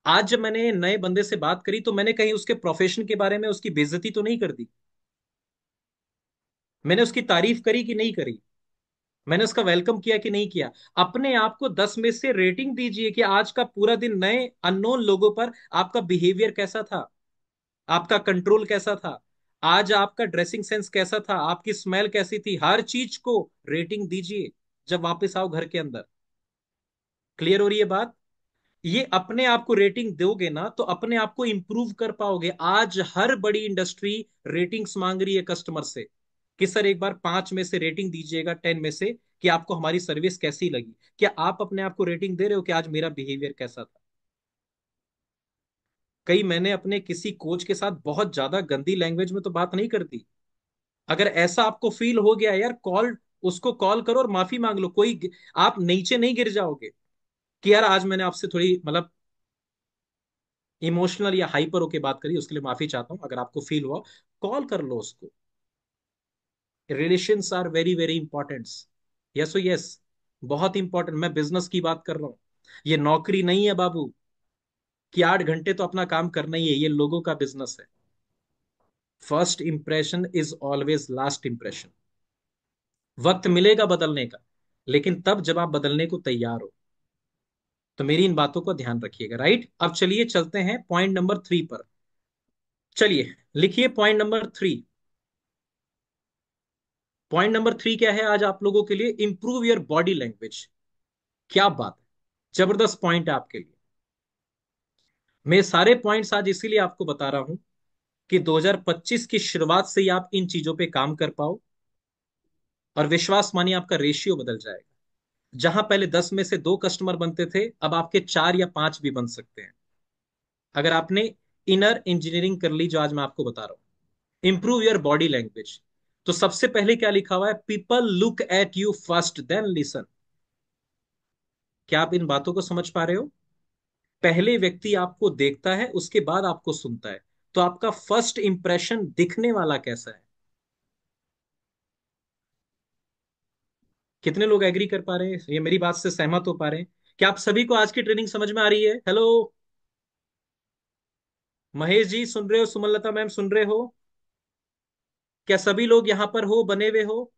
आज जब मैंने नए बंदे से बात करी, तो मैंने कहीं उसके प्रोफेशन के बारे में उसकी बेइज्जती तो नहीं कर दी। मैंने उसकी तारीफ करी कि नहीं करी? मैंने उसका वेलकम किया कि नहीं किया? अपने आप को 10 में से रेटिंग दीजिए कि आज का पूरा दिन नए अननोन लोगों पर आपका बिहेवियर कैसा था, आपका कंट्रोल कैसा था, आज आपका ड्रेसिंग सेंस कैसा था, आपकी स्मेल कैसी थी। हर चीज को रेटिंग दीजिए जब वापस आओ घर के अंदर। क्लियर हो रही है बात? ये अपने आप को रेटिंग दोगे ना, तो अपने आप को इंप्रूव कर पाओगे। आज हर बड़ी इंडस्ट्री रेटिंग्स मांग रही है कस्टमर से। कि सर एक बार 5 में से रेटिंग दीजिएगा, 10 में से, कि आपको हमारी सर्विस कैसी लगी। क्या आप अपने आप को रेटिंग दे रहे हो कि आज मेरा बिहेवियर कैसा था? कई मैंने अपने किसी कोच के साथ बहुत ज्यादा गंदी लैंग्वेज में तो बात नहीं करती। अगर ऐसा आपको फील हो गया यार, उसको कॉल करो और माफी मांग लो। आप नीचे नहीं गिर जाओगे कि यार आज मैंने आपसे थोड़ी मतलब इमोशनल या हाइपर होके बात करी, उसके लिए माफी चाहता हूं। अगर आपको फील हुआ, कॉल कर लो उसको। Relations are very very important. Yes, yes, बहुत इंपॉर्टेंट। मैं बिजनेस की बात कर रहा हूँ। ये नौकरी नहीं है बाबू कि 8 घंटे तो अपना काम करना ही है। ये लोगों का बिजनेस है। First impression is always last impression. वक्त मिलेगा बदलने का, लेकिन तब जब आप बदलने को तैयार हो। तो मेरी इन बातों को ध्यान रखिएगा, राइट? अब चलिए चलते हैं पॉइंट नंबर 3 पर। चलिए लिखिए पॉइंट नंबर 3। पॉइंट नंबर 3 क्या है आज आप लोगों के लिए? Improve your body language. क्या बात है, जबरदस्त पॉइंट है आपके लिए। मैं सारे पॉइंट्स आज इसीलिए आपको बता रहा हूं कि 2025 की शुरुआत से ही आप इन चीजों पे काम कर पाओ, और विश्वास मानिए आपका रेशियो बदल जाएगा। जहां पहले 10 में से 2 कस्टमर बनते थे, अब आपके 4 या 5 भी बन सकते हैं, अगर आपने इनर इंजीनियरिंग कर ली जो आज मैं आपको बता रहा हूं। Improve your body language. तो सबसे पहले क्या लिखा हुआ है? People look at you first then listen. क्या आप इन बातों को समझ पा रहे हो? पहले व्यक्ति आपको देखता है, उसके बाद आपको सुनता है। तो आपका फर्स्ट इंप्रेशन दिखने वाला कैसा है? कितने लोग एग्री कर पा रहे हैं, ये मेरी बात से सहमत हो पा रहे हैं? क्या आप सभी को आज की ट्रेनिंग समझ में आ रही है? हेलो, महेश जी सुन रहे हो? सुमलता मैम सुन रहे हो? क्या सभी लोग यहाँ पर हो, बने हुए हो?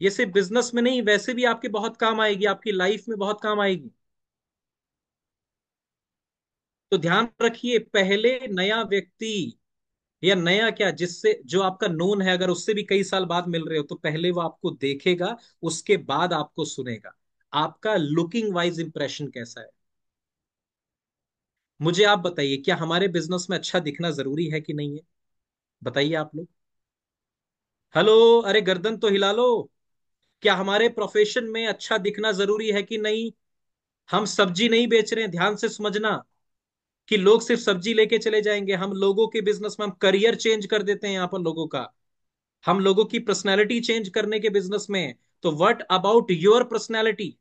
ये सिर्फ बिजनेस में नहीं, वैसे भी आपके बहुत काम आएगी, आपकी लाइफ में बहुत काम आएगी। तो ध्यान रखिए, पहले नया व्यक्ति, या नया क्या, जिससे जो आपका नोन है, अगर उससे भी कई साल बाद मिल रहे हो, तो पहले वो आपको देखेगा, उसके बाद आपको सुनेगा। आपका लुकिंग वाइज इंप्रेशन कैसा है? मुझे आप बताइए, क्या हमारे बिजनेस में अच्छा दिखना जरूरी है कि नहीं है? बताइए आप लोग। हेलो, अरे गर्दन तो हिला लो। क्या हमारे प्रोफेशन में अच्छा दिखना जरूरी है कि नहीं? हम सब्जी नहीं बेच रहे हैं, ध्यान से समझना, कि लोग सिर्फ सब्जी लेके चले जाएंगे। हम लोगों के बिजनेस में हम करियर चेंज कर देते हैं यहाँ पर लोगों का। हम लोगों की पर्सनैलिटी चेंज करने के बिजनेस में। तो व्हाट अबाउट योर पर्सनैलिटी?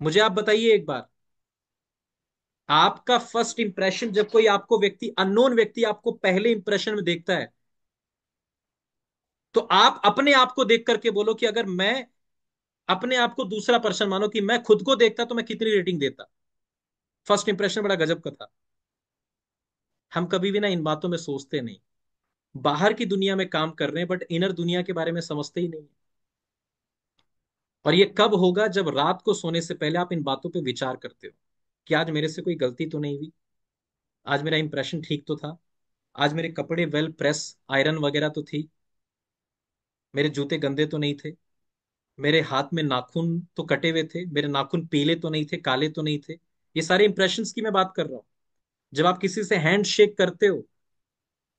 मुझे आप बताइए एक बार। आपका फर्स्ट इंप्रेशन, जब कोई आपको व्यक्ति, अननोन व्यक्ति आपको पहले इंप्रेशन में देखता है, तो आप अपने आप को देख करके बोलो कि अगर मैं अपने आप को दूसरा पर्सन मानो, कि मैं खुद को देखता तो मैं कितनी रेटिंग देता। फर्स्ट इंप्रेशन बड़ा गजब का था। हम कभी भी ना इन बातों में सोचते नहीं। बाहर की दुनिया में काम कर रहे हैं, बट इनर दुनिया के बारे में समझते ही नहीं। और ये कब होगा? जब रात को सोने से पहले आप इन बातों पे विचार करते हो कि आज मेरे से कोई गलती तो नहीं हुई, आज मेरा इंप्रेशन ठीक तो था, आज मेरे कपड़े वेल प्रेस, आयरन वगैरह तो थी, मेरे जूते गंदे तो नहीं थे, मेरे हाथ में नाखून तो कटे हुए थे, मेरे नाखून पीले तो नहीं थे, काले तो नहीं थे। ये सारे इंप्रेशंस की मैं बात कर रहा हूँ। जब आप किसी से हैंड शेक करते हो,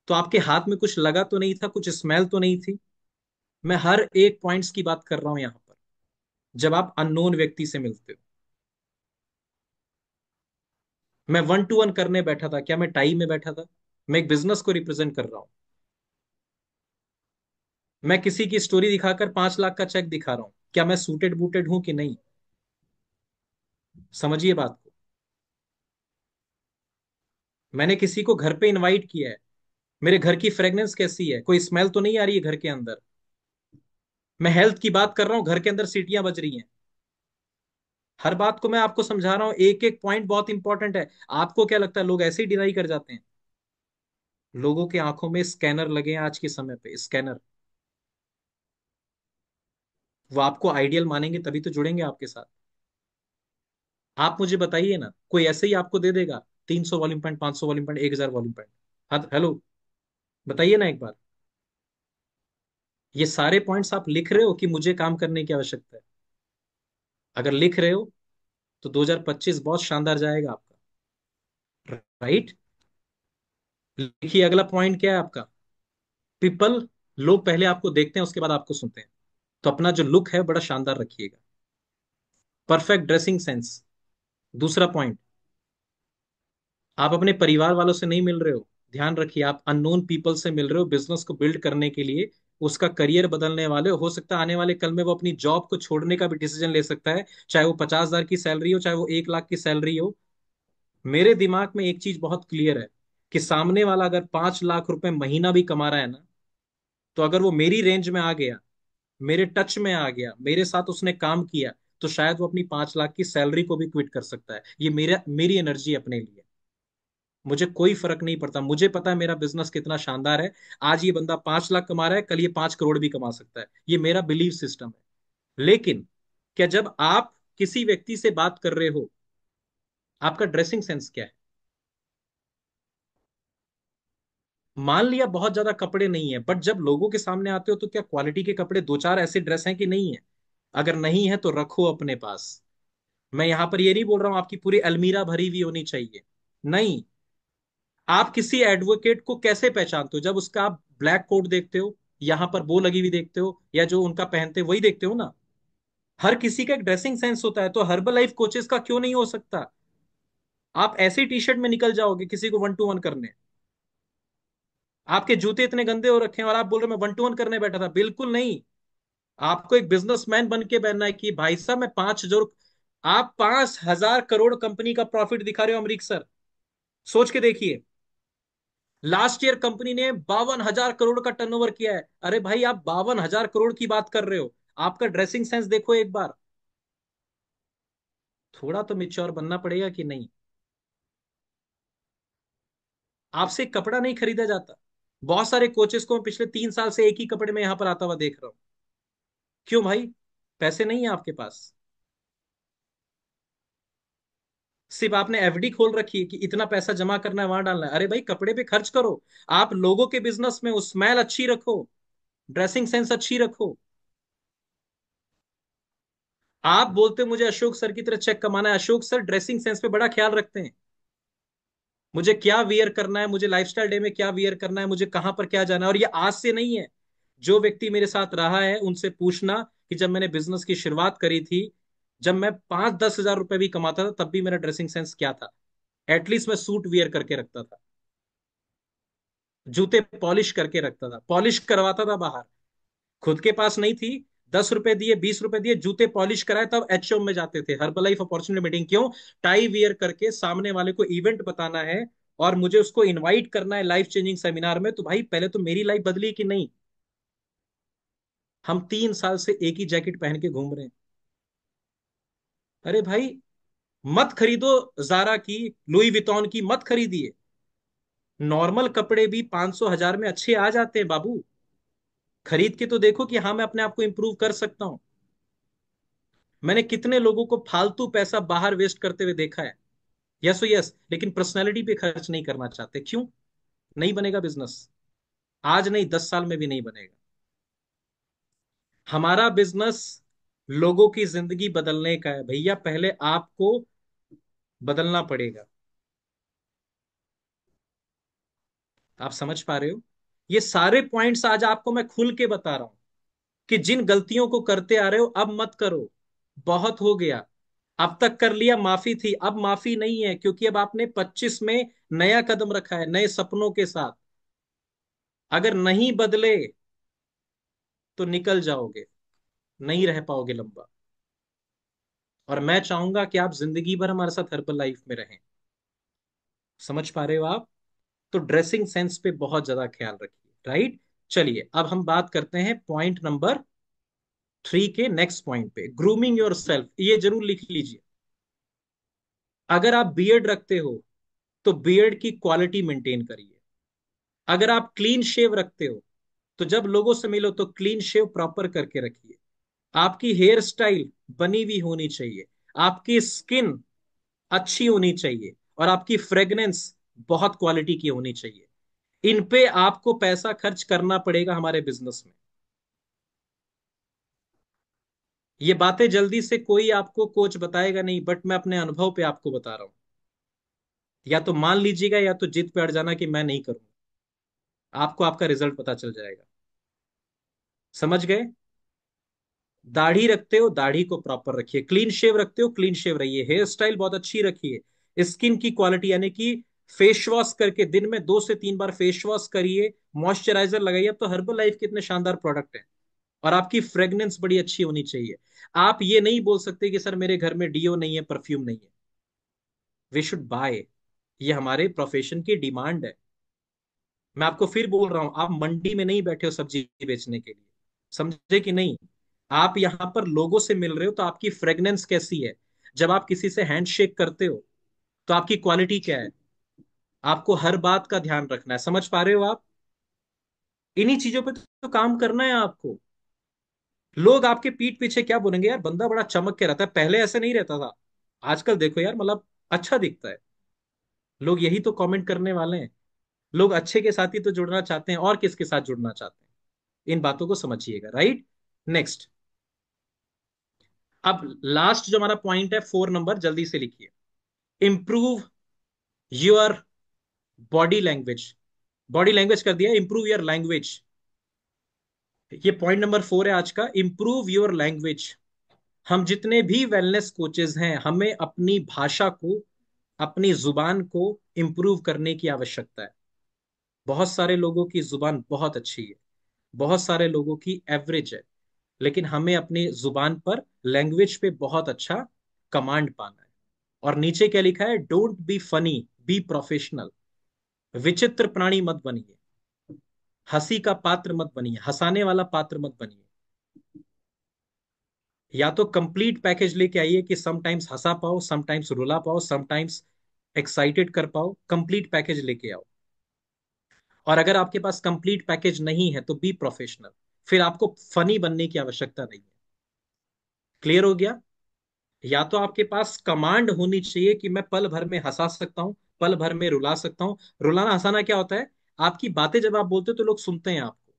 तो आपके हाथ में कुछ लगा तो नहीं था, कुछ स्मेल तो नहीं थी। मैं हर एक पॉइंट्स की बात कर रहा हूं यहाँ पर। जब आप अननोन व्यक्ति से मिलते हो, मैं 1 to 1 करने बैठा था, क्या मैं टाई में बैठा था? मैं एक बिजनेस को रिप्रेजेंट कर रहा हूं। मैं किसी की स्टोरी दिखाकर 5 लाख का चेक दिखा रहा हूं, क्या मैं सूटेड बूटेड हूं कि नहीं? समझिए बात को। मैंने किसी को घर पे इनवाइट किया है, मेरे घर की फ्रेग्रेंस कैसी है, कोई स्मेल तो नहीं आ रही है घर के अंदर? मैं हेल्थ की बात कर रहा हूं, घर के अंदर सीटियां बज रही हैं। हर बात को मैं आपको समझा रहा हूं, एक एक पॉइंट बहुत इंपॉर्टेंट है। आपको क्या लगता है लोग ऐसे ही डिनाई कर जाते हैं? लोगों के आंखों में स्कैनर लगे हैं आज के समय पे, स्कैनर। वो आपको आइडियल मानेंगे तभी तो जुड़ेंगे आपके साथ। आप मुझे बताइए ना, कोई ऐसे ही आपको दे देगा 300 volume point, 500 volume point, 1000 volume point? हाँ, हेलो, बताइए ना एक बार। ये सारे पॉइंट्स आप लिख रहे हो कि मुझे काम करने की आवश्यकता है? अगर लिख रहे हो तो 2025 बहुत शानदार जाएगा आपका, राइट? लिखिए, अगला पॉइंट क्या है आपका? पीपल लोग पहले आपको देखते हैं, उसके बाद आपको सुनते हैं। तो अपना जो लुक है बड़ा शानदार रखिएगा। Perfect dressing sense. दूसरा पॉइंट, आप अपने परिवार वालों से नहीं मिल रहे हो, ध्यान रखिए, आप अननोन पीपल से मिल रहे हो बिजनेस को बिल्ड करने के लिए। उसका करियर बदलने वाले हो सकता है आने वाले कल में वो अपनी जॉब को छोड़ने का भी डिसीजन ले सकता है, चाहे वो 50,000 की सैलरी हो, चाहे वो 1 लाख की सैलरी हो। मेरे दिमाग में एक चीज बहुत क्लियर है कि सामने वाला अगर 5 लाख रुपए महीना भी कमा रहा है ना, तो अगर वो मेरी रेंज में आ गया, मेरे टच में आ गया, मेरे साथ उसने काम किया, तो शायद वो अपनी 5 लाख की सैलरी को भी क्विट कर सकता है। ये मेरी एनर्जी अपने लिए। मुझे कोई फर्क नहीं पड़ता, मुझे पता है मेरा बिजनेस कितना शानदार है। आज ये बंदा 5 लाख कमा रहा है, कल ये 5 करोड़ भी कमा सकता है। ये मेरा बिलीव सिस्टम है। लेकिन क्या जब आप किसी व्यक्ति से बात कर रहे हो, आपका ड्रेसिंग सेंस क्या है? मान लिया बहुत ज्यादा कपड़े नहीं है, बट जब लोगों के सामने आते हो तो क्या क्वालिटी के कपड़े दो चार ऐसे ड्रेस हैं कि नहीं है? अगर नहीं है तो रखो अपने पास। मैं यहां पर ये नहीं बोल रहा हूं आपकी पूरी अलमीरा भरी हुई होनी चाहिए, नहीं। आप किसी एडवोकेट को कैसे पहचानते हो? जब उसका आप ब्लैक कोट देखते हो, यहां पर वो लगी हुई देखते हो, या जो उनका पहनते हो वही देखते हो ना। हर किसी का एक ड्रेसिंग सेंस होता है, तो हर्बल लाइफ कोचेस का क्यों नहीं हो सकता? आप ऐसी टी शर्ट में निकल जाओगे किसी को 1 to 1 करने, आपके जूते इतने गंदे हो रखे हैं और आप बोल रहे हो मैं 1 to 1 करने बैठा था। बिल्कुल नहीं। आपको एक बिजनेसमैन बन के बनना है कि भाई साहब मैं 5 हजार, आप 5,000 करोड़ कंपनी का प्रॉफिट दिखा रहे हो अमरीक सर। सोच के देखिए, लास्ट ईयर कंपनी ने 52,000 करोड़ का टर्नओवर किया है। अरे भाई, आप 52,000 करोड़ की बात कर रहे हो, आपका ड्रेसिंग सेंस देखो एक बार। थोड़ा तो मिच्योर बनना पड़ेगा कि नहीं? आपसे कपड़ा नहीं खरीदा जाता। बहुत सारे कोचेस को मैं पिछले 3 साल से एक ही कपड़े में यहां पर आता हुआ देख रहा हूं। क्यों भाई? पैसे नहीं है आपके पास? सिर्फ आपने एफडी खोल रखी है कि इतना पैसा जमा करना है वहां डालना है। अरे भाई, कपड़े पे खर्च करो। आप लोगों के बिजनेस में उस स्मेल अच्छी रखो, ड्रेसिंग सेंस अच्छी रखो। आप बोलते मुझे अशोक सर की तरह चेक कमाना है। अशोक सर ड्रेसिंग सेंस पे बड़ा ख्याल रखते हैं। मुझे क्या वियर करना है, मुझे लाइफस्टाइल डे में क्या वियर करना है, मुझे कहां पर क्या जाना है। और ये आज से नहीं है। जो व्यक्ति मेरे साथ रहा है उनसे पूछना कि जब मैंने बिजनेस की शुरुआत करी थी, जब मैं 5-10 हजार रुपए भी कमाता था, तब भी मेरा ड्रेसिंग सेंस क्या था। एटलीस्ट मैं सूट वियर करके रखता था, जूते पॉलिश करके रखता था, पॉलिश करवाता था बाहर। खुद के पास नहीं थी, 10 रुपए दिए, 20 रुपए दिए, जूते पॉलिश कराए, तब एचओ में जाते थे। हर्बल लाइफ अपॉर्चुनिटी मीटिंग क्यों? टाई वियर करके सामने वाले को इवेंट बताना है और मुझे उसको इनवाइट करना है लाइफ चेंजिंग सेमिनार में। तो भाई पहले तो मेरी लाइफ बदली कि नहीं? हम 3 साल से एक ही जैकेट पहन के घूम रहे हैं। अरे भाई, मत खरीदो जारा की, लुई वितौन की मत खरीदिए। नॉर्मल कपड़े भी 500 हजार में अच्छे आ जाते हैं बाबू। खरीद के तो देखो कि हाँ मैं अपने आप को इंप्रूव कर सकता हूं। मैंने कितने लोगों को फालतू पैसा बाहर वेस्ट करते हुए देखा है। यस यस, लेकिन पर्सनैलिटी पे खर्च नहीं करना चाहते। क्यों? नहीं बनेगा बिजनेस। आज नहीं, 10 साल में भी नहीं बनेगा। हमारा बिजनेस लोगों की जिंदगी बदलने का है भैया, पहले आपको बदलना पड़ेगा। आप समझ पा रहे हो? ये सारे पॉइंट्स आज आपको मैं खुल के बता रहा हूं कि जिन गलतियों को करते आ रहे हो अब मत करो। बहुत हो गया। अब तक कर लिया, माफी थी, अब माफी नहीं है, क्योंकि अब आपने 25 में नया कदम रखा है नए सपनों के साथ। अगर नहीं बदले तो निकल जाओगे, नहीं रह पाओगे लंबा। और मैं चाहूंगा कि आप जिंदगी भर हमारे साथ हर्बल लाइफ में रहें। समझ पा रहे हो आप? तो ड्रेसिंग सेंस पे बहुत ज्यादा ख्याल रखिए, राइट? चलिए अब हम बात करते हैं पॉइंट नंबर 3 के नेक्स्ट पॉइंट पे, ग्रूमिंग योर सेल्फ। ये जरूर लिख लीजिए। अगर आप बियर्ड रखते हो तो बियर्ड की क्वालिटी मेंटेन करिए। अगर आप क्लीन शेव रखते हो तो जब लोगों से मिलो तो क्लीन शेव प्रॉपर करके रखिए। आपकी हेयर स्टाइल बनी हुई होनी चाहिए, आपकी स्किन अच्छी होनी चाहिए, और आपकी फ्रेग्रेंस बहुत क्वालिटी की होनी चाहिए। इन पे आपको पैसा खर्च करना पड़ेगा हमारे बिजनेस में। ये बातें जल्दी से कोई आपको कोच बताएगा नहीं, बट मैं अपने अनुभव पे आपको बता रहा हूं। या तो मान लीजिएगा या तो जिद पे अड़ जाना कि मैं नहीं करूंगा। आपको आपका रिजल्ट पता चल जाएगा। समझ गए? दाढ़ी रखते हो, दाढ़ी को प्रॉपर रखिए। क्लीन शेव रखते हो, क्लीन शेव रहिए। हेयर स्टाइल बहुत अच्छी रखिए। स्किन की क्वालिटी यानी कि फेस वॉश करके दिन में 2 से 3 बार फेस वॉश करिए, मॉइस्चराइजर लगाइए। अब तो हर्बल लाइफ के इतने शानदार प्रोडक्ट हैं। और आपकी फ्रेग्रेंस बड़ी अच्छी होनी चाहिए। आप ये नहीं बोल सकते कि सर मेरे घर में डीओ नहीं है, परफ्यूम नहीं है। We should buy. ये हमारे प्रोफेशन की डिमांड है। मैं आपको फिर बोल रहा हूं, आप मंडी में नहीं बैठे हो सब्जी बेचने के लिए। समझे कि नहीं? आप यहां पर लोगों से मिल रहे हो, तो आपकी फ्रेग्रेंस कैसी है? जब आप किसी से हैंडशेक करते हो तो आपकी क्वालिटी क्या है? आपको हर बात का ध्यान रखना है। समझ पा रहे हो आप? इन्हीं चीजों पे तो काम करना है आपको। लोग आपके पीठ पीछे क्या बोलेंगे, यार बंदा बड़ा चमक के रहता है, पहले ऐसे नहीं रहता था, आजकल देखो यार, मतलब अच्छा दिखता है। लोग यही तो कमेंट करने वाले हैं। लोग अच्छे के साथ ही तो जुड़ना चाहते हैं, और किसके साथ जुड़ना चाहते हैं? इन बातों को समझिएगा, राइट? नेक्स्ट। अब लास्ट जो हमारा पॉइंट है, 4 नंबर, जल्दी से लिखिए। Improve your body language. Body language कर दिया, इंप्रूव योर लैंग्वेज। ये पॉइंट नंबर 4 है आज का, इंप्रूव योर लैंग्वेज। हम जितने भी वेलनेस कोचेज हैं, हमें अपनी भाषा को, अपनी जुबान को इंप्रूव करने की आवश्यकता है। बहुत सारे लोगों की जुबान बहुत अच्छी है, बहुत सारे लोगों की एवरेज है, लेकिन हमें अपनी जुबान पर, लैंग्वेज पे बहुत अच्छा कमांड पाना है। और नीचे क्या लिखा है? Don't be funny, be professional. विचित्र प्राणी मत बनिए, हंसी का पात्र मत बनिए, हंसाने वाला पात्र मत बनिए। या तो कंप्लीट पैकेज लेके आइए कि समटाइम्स हंसा पाओ, समटाइम्स रुला पाओ, समटाइम्स एक्साइटेड कर पाओ। कंप्लीट पैकेज लेके आओ। और अगर आपके पास कंप्लीट पैकेज नहीं है तो बी प्रोफेशनल। फिर आपको फनी बनने की आवश्यकता नहीं है। क्लियर हो गया? या तो आपके पास कमांड होनी चाहिए कि मैं पल भर में हंसा सकता हूं, पल भर में रुला सकता हूं। रुलाना हंसाना क्या होता है? आपकी बातें जब आप बोलते हो तो लोग सुनते हैं आपको।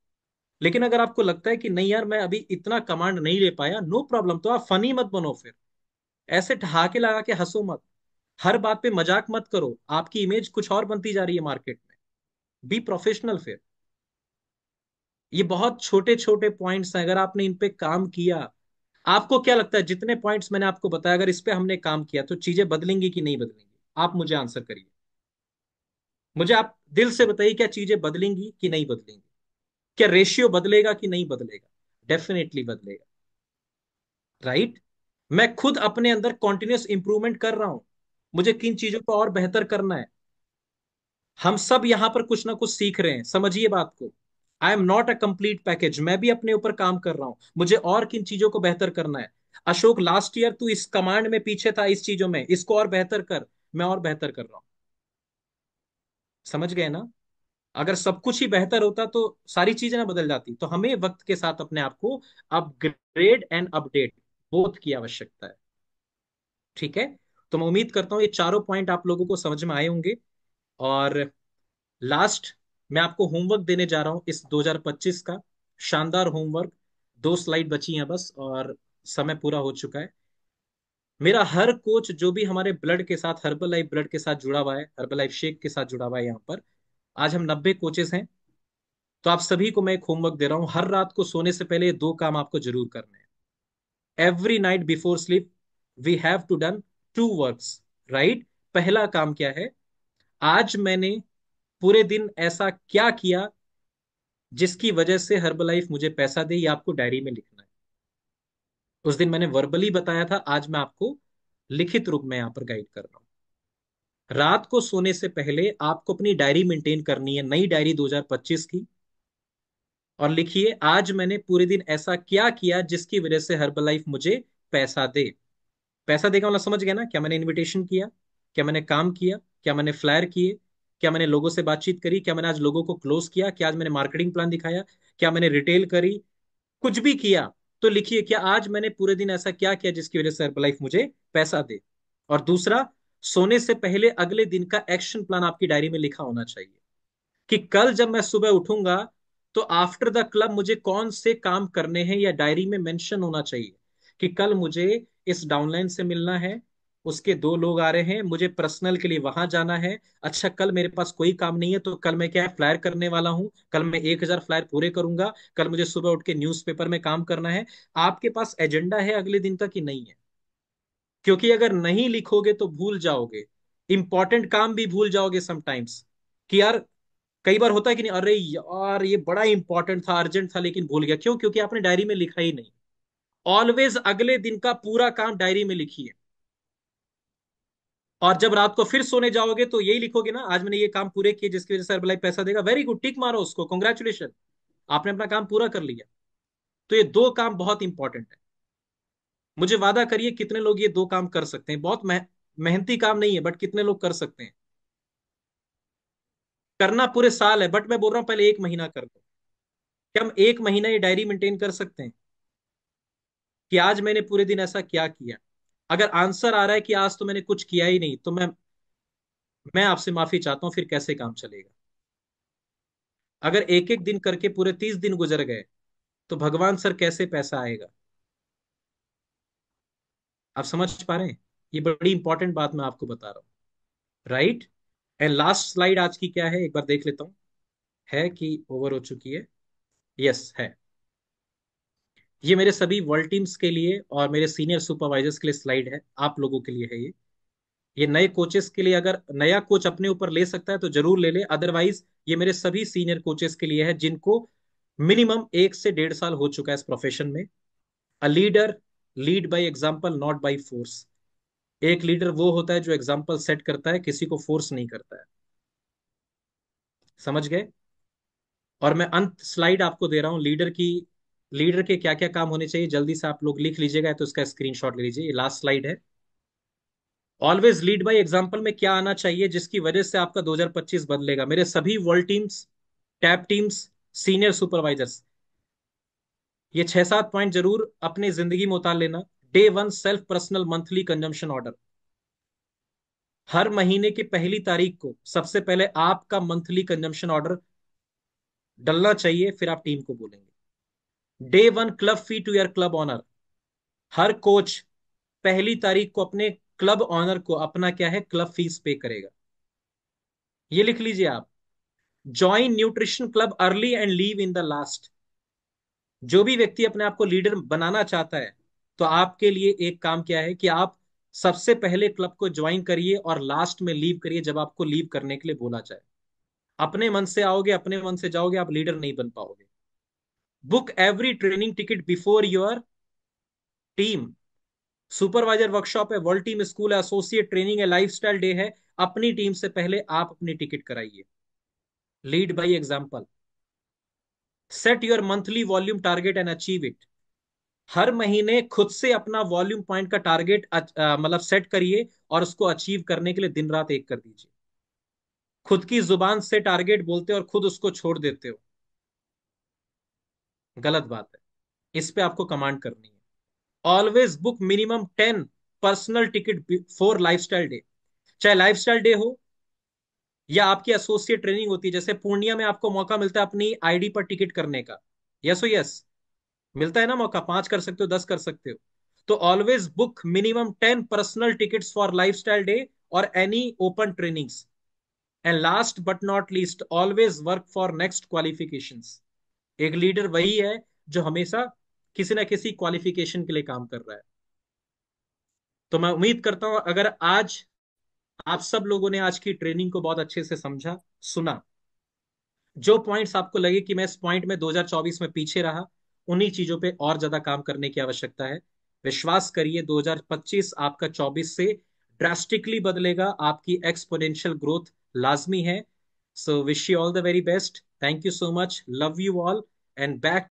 लेकिन अगर आपको लगता है कि नहीं यार, मैं अभी इतना कमांड नहीं ले पाया, नो प्रॉब्लम, तो आप फनी मत बनो फिर। ऐसे ठहाके लगा के हंसो मत। हर बात पे मजाक मत करो, आपकी इमेज कुछ और बनती जा रही है मार्केट में। बी प्रोफेशनल फिर। ये बहुत छोटे छोटे पॉइंट्स हैं, अगर आपने इन पे काम किया, आपको क्या लगता है जितने पॉइंट्स मैंने आपको बताया, अगर इस पे हमने काम किया तो चीजें बदलेंगी कि नहीं बदलेंगी? आप मुझे आंसर करिए। मुझे आप दिल से बताइए, क्या चीजें बदलेंगी कि नहीं बदलेंगी? क्या रेशियो बदलेगा कि नहीं बदलेगा? डेफिनेटली बदलेगा, राइट? मैं खुद अपने अंदर कॉन्टिन्यूस इंप्रूवमेंट कर रहा हूं। मुझे किन चीजों को और बेहतर करना है। हम सब यहां पर कुछ ना कुछ सीख रहे हैं, समझिए बात को। I am not a complete package, मैं भी अपने ऊपर काम कर रहा हूं। मुझे और किन चीजों को बेहतर करना है। अशोक, लास्ट ईयर तू इस कमांड में पीछे था, इस चीजों में, इसको और बेहतर कर। मैं और बेहतर कर रहा हूं। समझ गए ना? अगर सब कुछ ही बेहतर होता तो सारी चीजें ना बदल जाती। तो हमें वक्त के साथ अपने आप को अपग्रेड एंड अपडेट, बोथ की आवश्यकता है। ठीक है? तो मैं उम्मीद करता हूं ये चारों पॉइंट आप लोगों को समझ में आए होंगे। और लास्ट, मैं आपको होमवर्क देने जा रहा हूं इस 2025 का, शानदार होमवर्क। 2 स्लाइड बची हैं बस, और समय पूरा हो चुका है। मेरा हर कोच जो भी हमारे ब्लड के साथ, हर्बल लाइफ ब्लड के साथ जुड़ा हुआ है, हर्बल लाइफ शेक के साथ जुड़ा हुआ है, यहाँ पर आज हम 90 कोचेस हैं। तो आप सभी को मैं एक होमवर्क दे रहा हूं, हर रात को सोने से पहले ये 2 काम आपको जरूर करने हैं। Every night before sleep we have to done 2 works, right? पहला काम क्या है? आज मैंने पूरे दिन ऐसा क्या किया जिसकी वजह से हर्बलाइफ मुझे पैसा दे, ये आपको डायरी में लिखना है। उस दिन मैंने वर्बली बताया था, आज मैं आपको लिखित रूप में यहां पर गाइड कर रहा हूं। रात को सोने से पहले आपको अपनी डायरी मेंटेन करनी है, नई डायरी 2025 की। और लिखिए, आज मैंने पूरे दिन ऐसा क्या किया जिसकी वजह से हर्बलाइफ मुझे पैसा दे। पैसा देगा मतलब समझ गया ना? क्या मैंने इनविटेशन किया, क्या मैंने काम किया, क्या मैंने फ्लायर किए, क्या मैंने लोगों से बातचीत करी, क्या मैंने आज लोगों को क्लोज किया, क्या आज मैंने मार्केटिंग प्लान दिखाया, क्या मैंने रिटेल करी, कुछ भी किया। तो लिखिए, क्या आज मैंने पूरे दिन ऐसा क्या किया जिसकी वजह से हर्बलाइफ मुझे पैसा दे। और दूसरा, सोने से पहले अगले दिन का एक्शन प्लान आपकी डायरी में लिखा होना चाहिए कि कल जब मैं सुबह उठूंगा तो आफ्टर द क्लब मुझे कौन से काम करने हैं, या डायरी में मेंशन होना चाहिए कि कल मुझे इस डाउनलाइन से मिलना है, उसके 2 लोग आ रहे हैं, मुझे पर्सनल के लिए वहां जाना है। अच्छा, कल मेरे पास कोई काम नहीं है, तो कल मैं क्या है, फ्लायर करने वाला हूं। कल मैं 1,000 फ्लायर पूरे करूंगा। कल मुझे सुबह उठ के न्यूज़पेपर में काम करना है। आपके पास एजेंडा है अगले दिन का कि नहीं है? क्योंकि अगर नहीं लिखोगे तो भूल जाओगे। इंपॉर्टेंट काम भी भूल जाओगे समटाइम्स, कि यार कई बार होता है कि नहीं, अरे यार ये बड़ा इंपॉर्टेंट था, अर्जेंट था, लेकिन भूल गया। क्यों? क्योंकि आपने डायरी में लिखा ही नहीं। ऑलवेज अगले दिन का पूरा काम डायरी में लिखिए, और जब रात को फिर सोने जाओगे तो यही लिखोगे ना, आज मैंने ये काम पूरे किए जिसकी वजह से हर्बलाइफ पैसा देगा। वेरी गुड, टिक मारो उसको, कॉन्ग्रेचुलेशन, आपने अपना काम पूरा कर लिया। तो ये 2 काम बहुत इंपॉर्टेंट है। मुझे वादा करिए कितने लोग ये 2 काम कर सकते हैं? बहुत मेहनती काम नहीं है, बट कितने लोग कर सकते हैं? करना पूरे साल है, बट मैं बोल रहा हूं पहले 1 महीना कर लो। क्या हम 1 महीना ये डायरी मेंटेन कर सकते हैं कि आज मैंने पूरे दिन ऐसा क्या किया? अगर आंसर आ रहा है कि आज तो मैंने कुछ किया ही नहीं, तो मैं आपसे माफी चाहता हूं, फिर कैसे काम चलेगा? अगर एक एक दिन करके पूरे 30 दिन गुजर गए, तो भगवान सर कैसे पैसा आएगा? आप समझ पा रहे हैं? ये बड़ी इंपॉर्टेंट बात मैं आपको बता रहा हूँ, राइट? एंड लास्ट स्लाइड आज की क्या है, एक बार देख लेता हूँ, है कि ओवर हो चुकी है? यस है। ये मेरे सभी वर्ल्ड टीम्स के लिए और मेरे सीनियर सुपरवाइजर्स के लिए स्लाइड है, आप लोगों के लिए है ये नए कोचेस के लिए, अगर नया कोच अपने ऊपर ले सकता है तो जरूर ले ले, अदरवाइज ये मेरे सभी सीनियर कोचेस के लिए है जिनको मिनिमम 1 से 1.5 साल हो चुका है इस प्रोफेशन में। A leader lead by example, not by force. एक लीडर वो होता है जो एग्जाम्पल सेट करता है, किसी को फोर्स नहीं करता है। समझ गए? और मैं अंत स्लाइड आपको दे रहा हूं, लीडर के क्या क्या काम होने चाहिए, जल्दी से आप लोग लिख लीजिएगा, तो इसका स्क्रीनशॉट ले लीजिए, ये लास्ट स्लाइड है। ऑलवेज लीड बाय एग्जाम्पल में क्या आना चाहिए जिसकी वजह से आपका 2025 बदलेगा? मेरे सभी world teams, tap teams, senior supervisors, ये 6-7 पॉइंट जरूर अपने जिंदगी में उतार लेना। Day 1, self personal monthly consumption order. हर महीने की पहली तारीख को सबसे पहले आपका मंथली कंजम्पशन ऑर्डर डलना चाहिए, फिर आप टीम को बोलेंगे। Day 1, club fee to your club honour. हर कोच पहली तारीख को अपने क्लब ऑनर को अपना क्या है, क्लब फीस पे करेगा। ये लिख लीजिए आप। Join nutrition club early and leave in the last. जो भी व्यक्ति अपने आप को लीडर बनाना चाहता है, तो आपके लिए एक काम क्या है कि आप सबसे पहले क्लब को ज्वाइन करिए और लास्ट में लीव करिए जब आपको लीव करने के लिए बोला जाए। अपने मन से आओगे, अपने मन से जाओगे, आप लीडर नहीं बन पाओगे। Book every training ticket before your team. Supervisor workshop है, वर्ल्ड टीम स्कूल है, एसोसिएट ट्रेनिंग है, लाइफस्टाइल डे है। अपनी टीम से पहले आप अपनी टिकट कराइए। Lead by example. Set your monthly volume target and achieve it. हर महीने खुद से अपना वॉल्यूम पॉइंट का टारगेट मतलब सेट करिए, और उसको अचीव करने के लिए दिन रात एक कर दीजिए। खुद की जुबान से टारगेट बोलते हो और खुद उसको छोड़ देते हो, गलत बात है। इस पे आपको कमांड करनी है। Always book minimum 10 personal ticket for lifestyle day. चाहे लाइफस्टाइल डे हो या आपकी एसोसिएट ट्रेनिंग होती है, जैसे पूर्णिया में आपको मौका मिलता है अपनी आईडी पर टिकट करने का। यस हो यस, मिलता है ना मौका, 5 कर सकते हो, 10 कर सकते हो। तो always book minimum 10 personal tickets for lifestyle day और any open trainings. And last but not least, always work for next qualifications. एक लीडर वही है जो हमेशा किसी ना किसी क्वालिफिकेशन के लिए काम कर रहा है। तो मैं उम्मीद करता हूं अगर आज आप सब लोगों ने आज की ट्रेनिंग को बहुत अच्छे से समझा, सुना, जो पॉइंट्स आपको लगे कि मैं इस पॉइंट में 2024 में पीछे रहा, उन्हीं चीजों पे और ज्यादा काम करने की आवश्यकता है। विश्वास करिए 2025 आपका 24 से ड्रास्टिकली बदलेगा, आपकी एक्सपोनेंशियल ग्रोथ लाजमी है। So wish you all the very best, thank you so much, love you all, and back